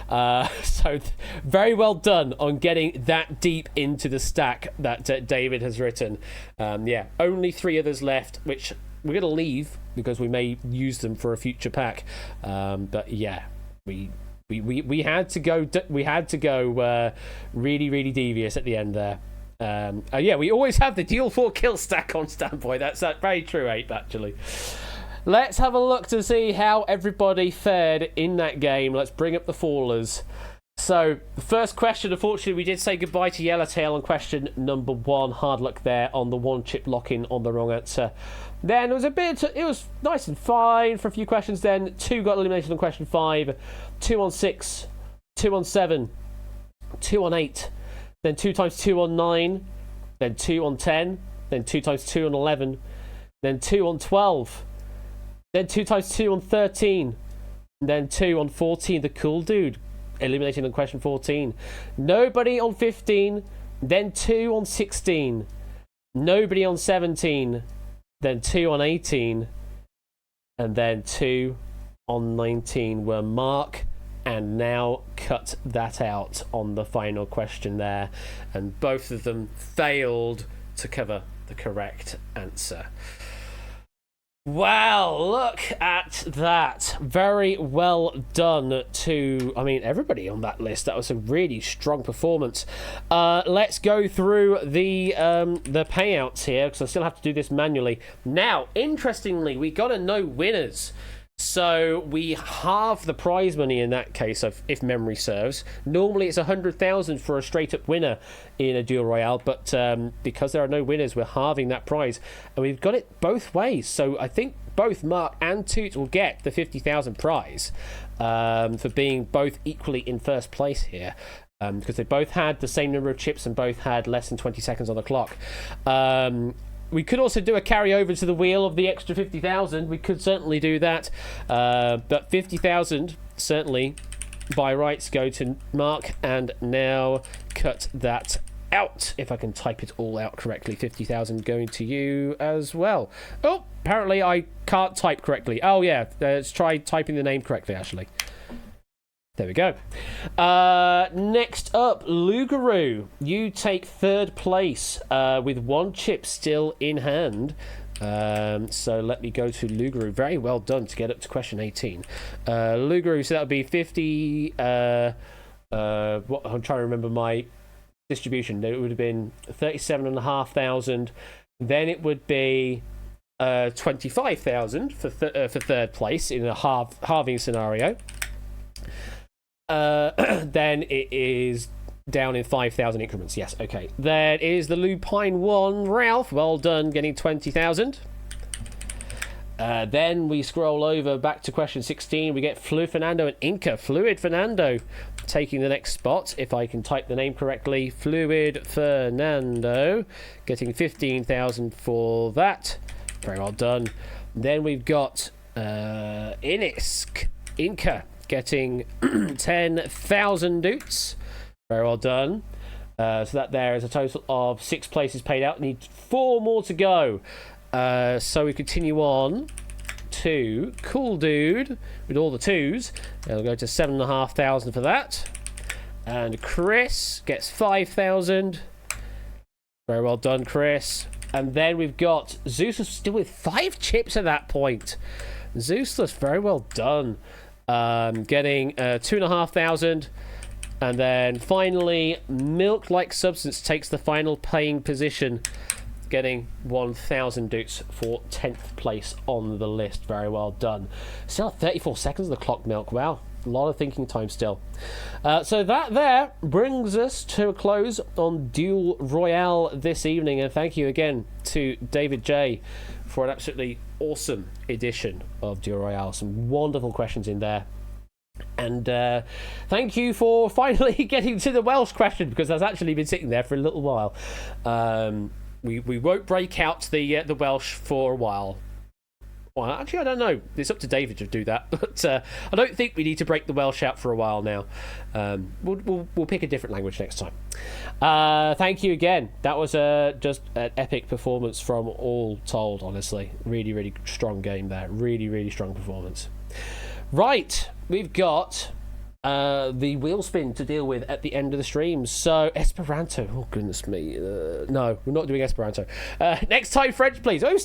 So very well done on getting that deep into the stack that David has written. Only 3 others left, which we're going to leave because we may use them for a future pack. But yeah, we had to go. We had to go really, really devious at the end there. We always have the deal 4 kill stack on standby. That's very true, Ape, actually. Let's have a look to see how everybody fared in that game. Let's bring up the fallers. So, the first question, unfortunately, we did say goodbye to Yellowtail on question number 1. Hard luck there on the 1-chip lock-in on the wrong answer. Then it was nice and fine for a few questions. Then 2 got eliminated on question 5, 2 on 6, 2 on 7, 2 on 8, then 2 times 2 on 9, then 2 on 10, then 2 times 2 on 11, then 2 on 12, then 2 times 2 on 13, then 2 on 14. The cool dude eliminating on question 14. Nobody on 15, then 2 on 16, nobody on 17, then 2 on 18, and then 2 on 19 were Mark, and now cut that out on the final question there, and both of them failed to cover the correct answer. Wow, look at that. Very well done to, everybody on that list. That was a really strong performance. Let's go through the payouts here, because I still have to do this manually. Now, interestingly, we got to know winners. So we halve the prize money in that case, if memory serves. Normally it's 100,000 for a straight-up winner in a Duel Royale, but because there are no winners, we're halving that prize, and we've got it both ways. So I think both Mark and Toot will get the 50,000 prize for being both equally in first place here, because they both had the same number of chips and both had less than 20 seconds on the clock. We could also do a carryover to the wheel of the extra 50,000. We could certainly do that. But 50,000, certainly, by rights, go to Mark. And now cut that out. If I can type it all out correctly. 50,000 going to you as well. Oh, apparently I can't type correctly. Oh, yeah. Let's try typing the name correctly, actually. There we go. Next up, Lugaroo. You take 3rd place with 1 chip still in hand. So let me go to Lugaroo. Very well done to get up to question 18. Lugaroo, so that would be 50... I'm trying to remember my distribution. It would have been 37,500. Then it would be 25,000 for 3rd place in a halving scenario. Then it is down in 5,000 increments. Yes, okay. There is the Lupine 1, Ralph. Well done, getting 20,000. Then we scroll over back to question 16. We get Fluid Fernando and Inca. Fluid Fernando taking the next spot, if I can type the name correctly. Fluid Fernando getting 15,000 for that. Very well done. Then we've got Inisk, Inca, getting 10,000 doots. Very well done. So that there is a total of 6 places paid out. Need 4 more to go. So we continue on to Cool Dude with all the 2s. It'll go to 7,500 for that. And Chris gets 5,000. Very well done, Chris. And then we've got Zeus still with 5 chips at that point. Zeus, very well done. Getting 2,500, and then finally Milk Like Substance takes the final paying position, getting 1,000 doots for 10th place on the list. Very well done. Still at 34 seconds on the clock, Milk. Wow, a lot of thinking time still. So that there brings us to a close on Duel Royale this evening, and thank you again to David J for an absolutely awesome edition of Duel Royale. Some wonderful questions in there. And thank you for finally getting to the Welsh question, because that's actually been sitting there for a little while. We won't break out the Welsh for a while. Well, actually, I don't know. It's up to David to do that. But I don't think we need to break the Welsh out for a while now. We'll pick a different language next time. Thank you again. That was just an epic performance from all told, honestly. Really, really strong game there. Really, really strong performance. Right, we've got the wheel spin to deal with at the end of the stream. So Esperanto, oh goodness me, no, we're not doing Esperanto. Next time French, please. Oh, we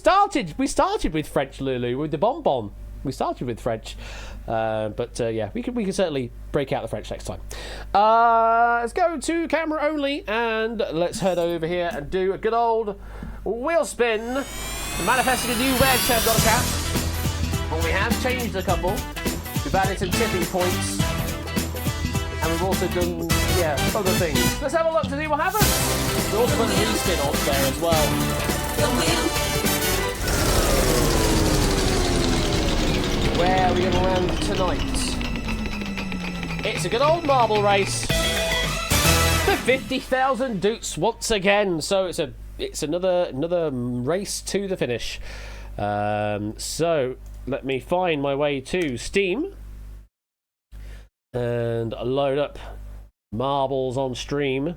started with French, Lulu, with the bonbon. We started with French, but yeah, we can certainly break out the French next time. Let's go to camera only, and let's head over here and do a good old wheel spin. Manifesting a new wedge, I've got a cat. Well, we have changed a couple. We've added some tipping points. And we've also done, yeah, other things. Let's have a look to see what happens. We've also put a respin on there as well. Where are we going to land tonight? It's a good old marble race. The 50,000 doots once again. So it's another race to the finish. So let me find my way to Steam. And load up marbles on stream.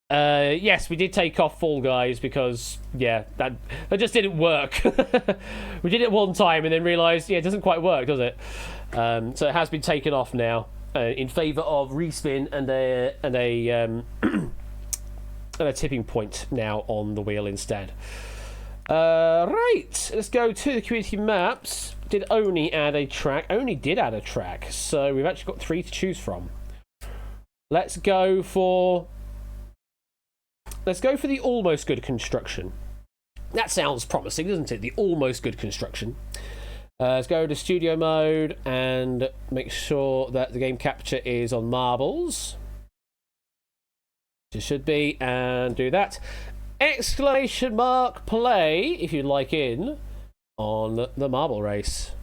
Yes, we did take off Fall Guys because, yeah, that just didn't work. We did it one time and then realised, yeah, it doesn't quite work, does it? So it has been taken off now in favour of respin and a tipping point now on the wheel instead. Right, let's go to the community maps. Did Oni add a track? Oni did add a track, so we've actually got 3 to choose from. Let's go for the almost good construction. That sounds promising, doesn't it? The almost good construction. Let's go to studio mode and make sure that the game capture is on marbles. It should be, and do that. Exclamation mark play if you'd like in on the marble race.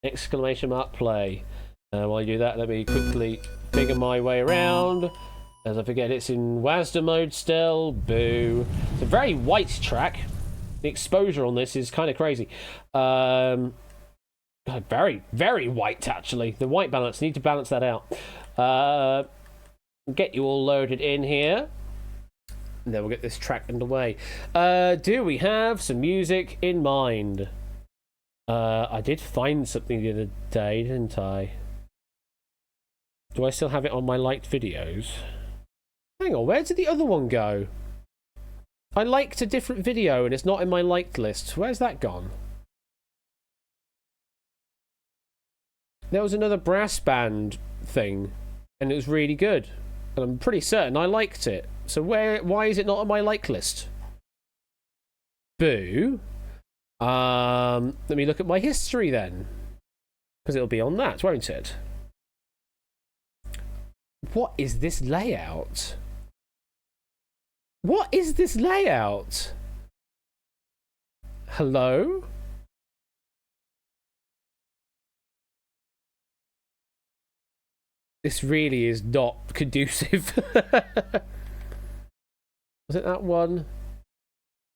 Exclamation mark play. While you do that, let me quickly figure my way around. As I forget, it's in WASD mode still. Boo. It's a very white track. The exposure on this is kind of crazy. Very, very white, actually. The white balance, need to balance that out. Get you all loaded in here. And then we'll get this track underway. Do we have some music in mind? I did find something the other day, didn't I? Do I still have it on my liked videos? Hang on, where did the other one go? I liked a different video and it's not in my liked list. Where's that gone? There was another brass band thing and it was really good. And I'm pretty certain I liked it. So why is it not on my like list? Boo. Let me look at my history then. Because it'll be on that, won't it? What is this layout? What is this layout? Hello? This really is not conducive. Was it that one?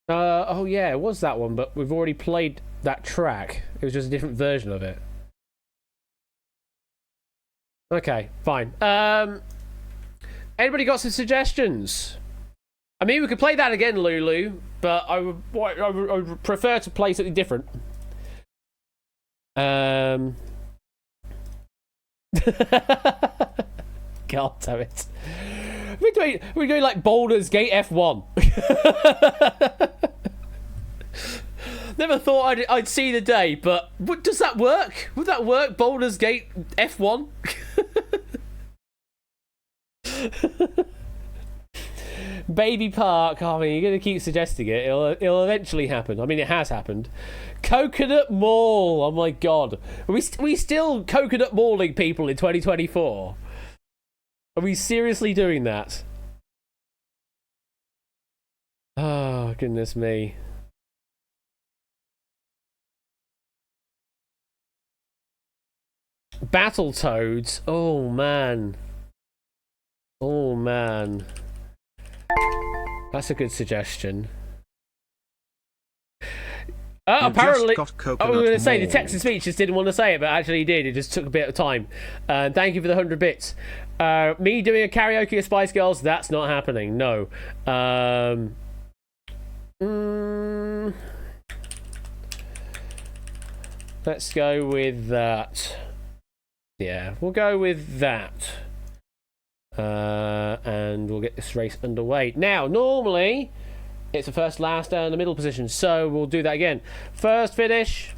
Oh yeah, it was that one, but we've already played that track. It was just a different version of it. Okay, fine. Anybody got some suggestions? I mean, we could play that again, Lulu, but I would prefer to play something different. God damn it. We're doing like Baldur's Gate F1. Never thought I'd see the day, but does that work? Would that work? Baldur's Gate F1? Baby Park. I mean, you're going to keep suggesting it. It'll eventually happen. I mean, it has happened. Coconut Mall. Oh my god. Are we still coconut malling people in 2024? Are we seriously doing that? Oh, goodness me. Battletoads. Oh, man. Oh, man. That's a good suggestion. Apparently,
just got
I was going to say the
mold.
text to speech just didn't want to say it, but actually he did. It just took a bit of time. Thank you for the 100 bits. Me doing a karaoke of Spice Girls, that's not happening. No. Let's go with that. Yeah, we'll go with that. And we'll get this race underway. Now, normally, it's a first, last, and the middle position. So we'll do that again. First finish,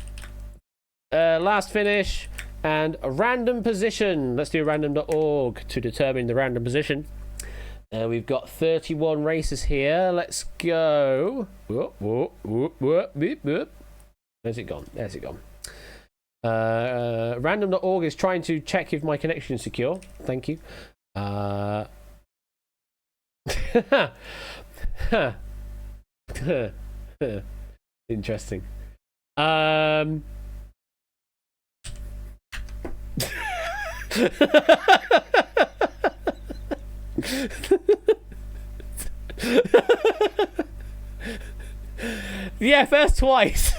last finish, and a random position. Let's do random.org to determine the random position. We've got 31 races here. Let's go. Whoop, whoop, whoop, whoop, whoop, whoop. Where's it gone? There's it gone. Random.org is trying to check if my connection is secure. Thank you. Interesting. Yeah, first twice.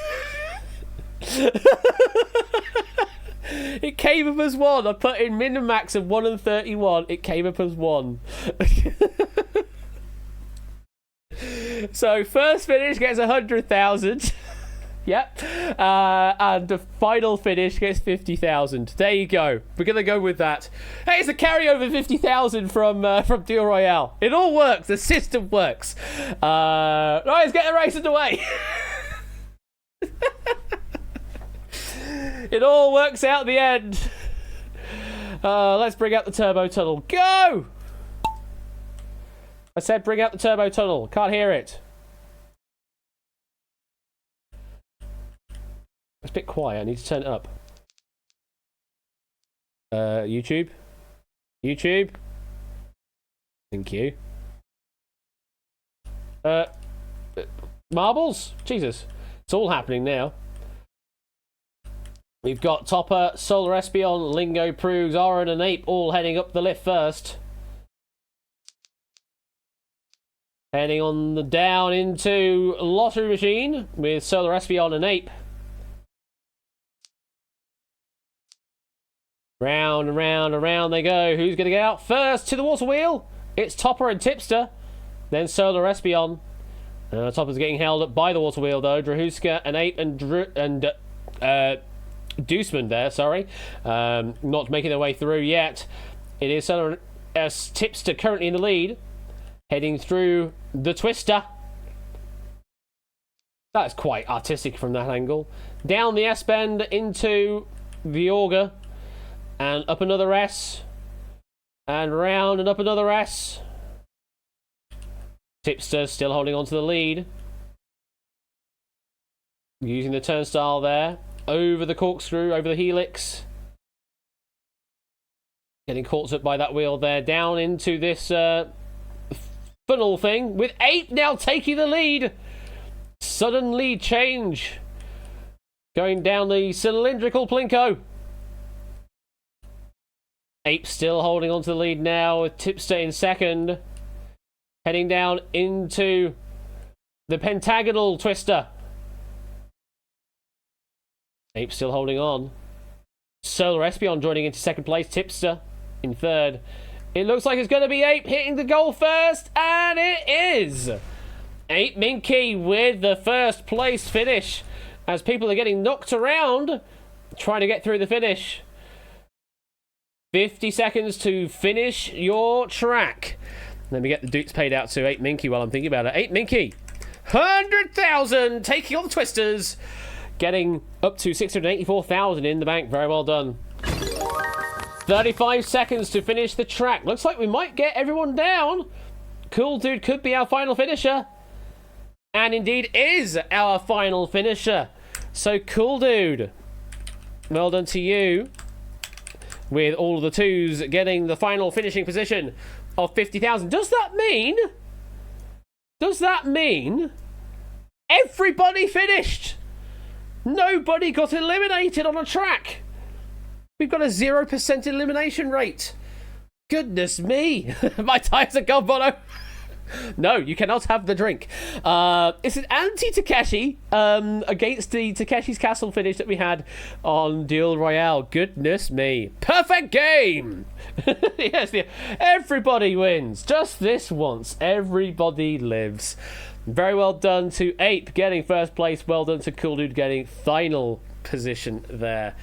It came up as 1. I put in min and max of 1 and 31. It came up as 1. So first finish gets 100,000. Yep. And the final finish gets 50,000. There you go. We're gonna go with that. Hey, it's a carryover 50,000 from Deal Royale. It all works. The system works. Right, let's get the race underway. It all works out in the end. Let's bring out the turbo tunnel. Go! I said bring out the turbo tunnel. Can't hear it. It's a bit quiet. I need to turn it up. YouTube? YouTube? Thank you. Marbles? Jesus. It's all happening now. We've got Topper, Solar Espion, Lingo, Prugs, Oren and Ape all heading up the lift first. Heading on the down into Lottery Machine with Solar Espion and Ape. Round and round and round they go. Who's going to get out first to the water wheel? It's Topper and Tipster. Then Solar Espion. Topper's getting held up by the water wheel though. Drahuska and Ape and Deuceman there, sorry. Not making their way through yet. It is Solar Tipster currently in the lead. Heading through the Twister. That's quite artistic from that angle. Down the S-bend into the Auger. And up another S. And round and up another S. Tipster still holding on to the lead. Using the turnstile there. Over the corkscrew, over the helix. Getting caught up by that wheel there. Down into this funnel thing. With Ape now taking the lead. Sudden lead change. Going down the cylindrical Plinko. Ape still holding on to the lead now with Tipster in second. Heading down into the pentagonal Twister. Ape still holding on. Solar Espion joining into second place. Tipster in third. It looks like it's going to be Ape hitting the goal first. And it is. Ape Minky with the first place finish. As people are getting knocked around. Trying to get through the finish. 50 seconds to finish your track. Let me get the dukes paid out to Ape Minky while I'm thinking about it. Ape Minky. 100,000 taking on the Twisters. Getting up to 684,000 in the bank. Very well done. 35 seconds to finish the track. Looks like we might get everyone down. Cool Dude could be our final finisher. And indeed is our final finisher. So Cool Dude, well done to you. With all of the twos getting the final finishing position of 50,000. Does that mean everybody finished? Nobody got eliminated on a track. We've got a 0% elimination rate. Goodness me. My tyres are gone, Bono. No, you cannot have the drink. It's an anti-Takeshi against the Takeshi's Castle finish that we had on Duel Royale. Goodness me. Perfect game! Yes, yeah. Everybody wins. Just this once. Everybody lives. Very well done to Ape getting first place. Well done to Cool Dude getting final position there.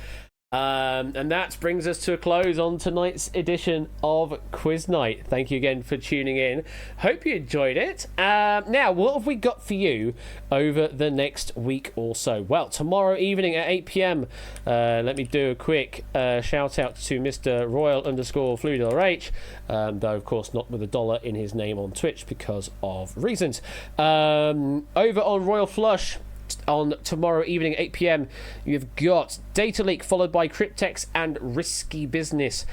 And that brings us to a close on tonight's edition of Quiz Night. Thank you again for tuning in. Hope you enjoyed it. Now, what have we got for you over the next week or so? Well, tomorrow evening at 8 p.m, let me do a quick shout out to Mr. Royal_FluidLH, though, of course, not with a dollar in his name on Twitch because of reasons. Over on Royal Flush, on tomorrow evening 8 p.m, you've got Data Leak followed by Cryptex and Risky Business.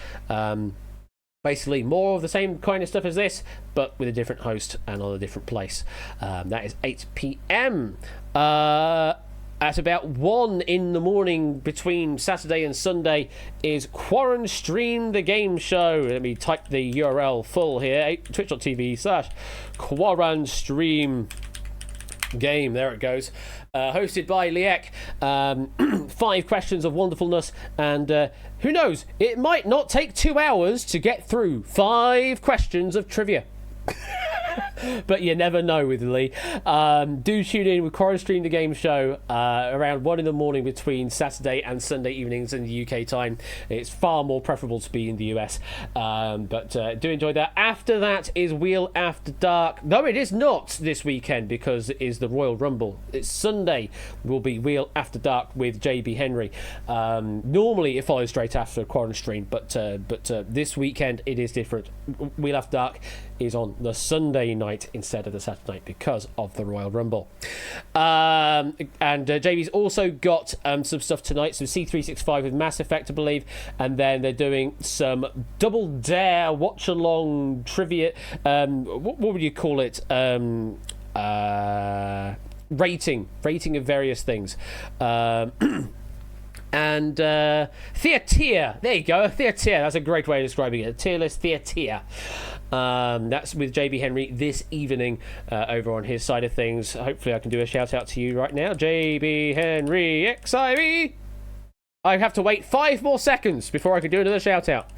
Basically more of the same kind of stuff as this, but with a different host and on a different place. That is 8 p.m. At about 1 in the morning between Saturday and Sunday is Quarren Stream the Game Show. Let me type the URL full here, twitch.tv/Quarren Stream Game. There it goes. Hosted by Liek. 5 questions of wonderfulness, and who knows, it might not take 2 hours to get through 5 questions of trivia. But you never know with Lee. Do tune in with Quarren Stream the Game Show around 1 in the morning between Saturday and Sunday evenings in the UK time. It's far more preferable to be in the US, but do enjoy that. After that is Wheel After Dark. No, it is not this weekend because it is the Royal Rumble. It's Sunday will be Wheel After Dark with JB Henry. Normally it follows straight after Quarren Stream, but this weekend it is different. Wheel After Dark is on the Sunday night instead of the Saturday night because of the Royal Rumble. And JB's also got some stuff tonight, some C365 with Mass Effect, I believe, and then they're doing some Double Dare watch along trivia. What would you call it? Rating of various things. And Theater, there you go, Theater, that's a great way of describing it, a tier list Theater. That's with JB Henry this evening over on his side of things. Hopefully I can do a shout out to you right now. JB Henry XIV. I have to wait 5 more seconds before I can do another shout out.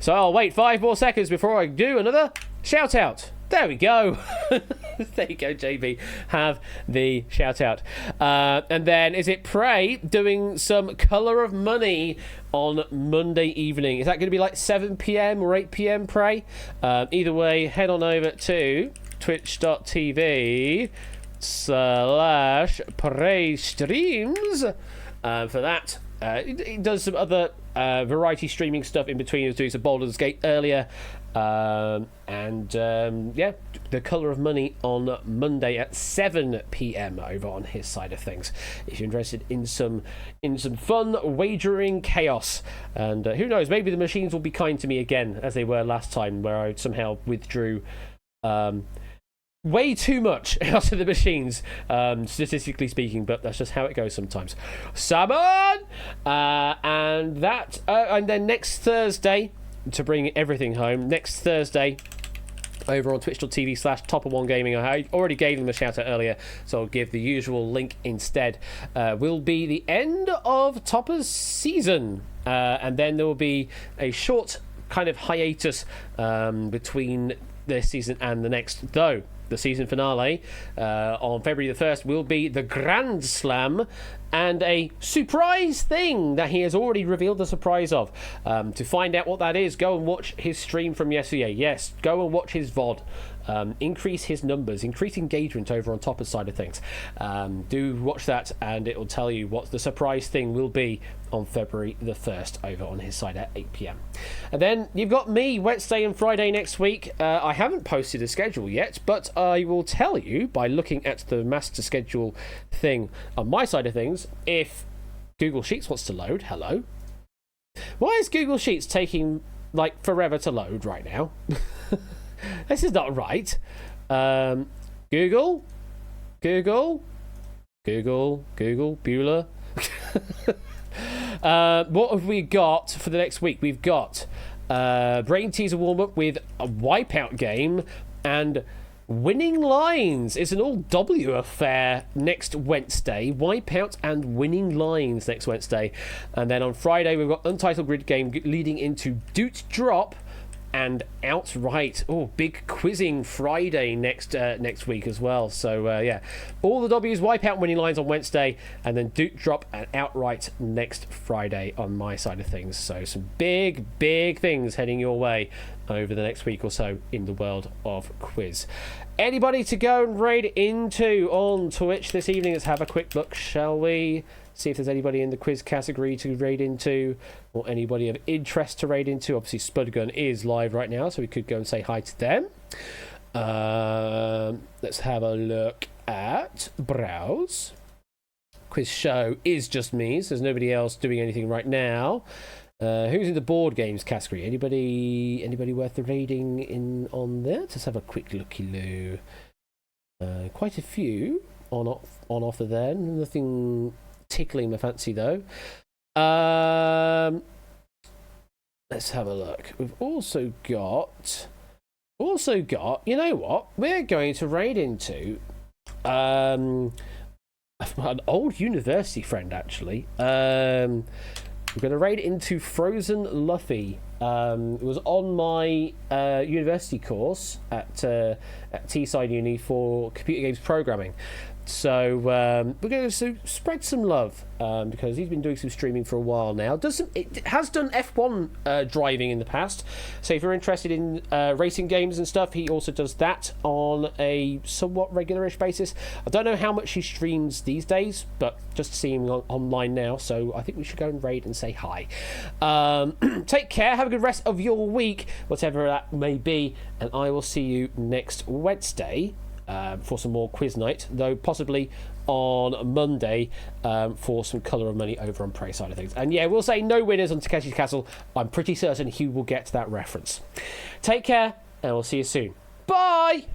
So I'll wait 5 more seconds before I do another shout out. There we go. There you go, JB. Have the shout out. And then is it Prey doing some Colour of Money on Monday evening? Is that going to be like 7 p.m. or 8 p.m. Prey? Either way, head on over to twitch.tv/Prey Streams for that. He does some other variety streaming stuff in between. He was doing some Baldur's Gate earlier. Yeah, the Colour of Money on Monday at 7 p.m. over on his side of things. If you're interested in some fun wagering chaos, and who knows, maybe the machines will be kind to me again as they were last time, where I somehow withdrew way too much out of the machines, statistically speaking, but that's just how it goes sometimes. Summon! And then next Thursday, to bring everything home, next Thursday, over on twitch.tv/Topper1Gaming, I already gave them a shout out earlier, so I'll give the usual link instead, will be the end of Topper's season, and then there will be a short kind of hiatus between this season and the next, though the season finale on February the 1st will be the Grand Slam, and a surprise thing that he has already revealed the surprise of. To find out what that is, go and watch his stream from yesterday. Yes, go and watch his VOD. Increase his numbers, increase engagement over on Topper's side of things. Do watch that, and it will tell you what the surprise thing will be on February the 1st over on his side at 8 p.m. And then you've got me Wednesday and Friday next week. I haven't posted a schedule yet, but I will tell you by looking at the master schedule thing on my side of things. If Google Sheets wants to load, hello. Why is Google Sheets taking like forever to load right now? This is not right. Google, Bueller. What have we got for the next week? We've got Brain Teaser warm-up with a Wipeout game and Winning Lines is an all-W affair next Wednesday. Wipeout and Winning Lines next Wednesday. And then on Friday, we've got Untitled Grid Game leading into Doot Drop and Outright. Oh, big quizzing Friday next week as well. So, yeah, all the W's, Wipeout, Winning Lines on Wednesday, and then Doot Drop and Outright next Friday on my side of things. So some big things heading your way over the next week or so in the world of quiz. Anybody to go and raid into on Twitch this evening? Let's have a quick look, shall we? See if there's anybody in the quiz category to raid into, or anybody of interest to raid into. Obviously, Spudgun is live right now, so we could go and say hi to them. Let's have a look at browse. Quiz show is just me, so there's nobody else doing anything right now. Who's in the board games category? Anybody worth the raiding in on there? Let's have a quick looky-loo. Quite a few on offer there. Nothing tickling my fancy though. Let's have a look. We've also got. You know what? We're going to raid into an old university friend actually. We're going to raid into Frozen Luffy. It was on my university course at Teesside Uni for computer games programming. So we're going to spread some love because he's been doing some streaming for a while now. It has done F1 driving in the past. So if you're interested in racing games and stuff, he also does that on a somewhat regularish basis. I don't know how much he streams these days, but just seeing him online now. So I think we should go and raid and say hi. Take care. Have a good rest of your week, whatever that may be. And I will see you next Wednesday. For some more quiz night, though possibly on Monday for some Colour of Money over on Prey side of things. And yeah, we'll say no winners on Takeshi's Castle. I'm pretty certain he will get that reference. Take care, and we'll see you soon. Bye!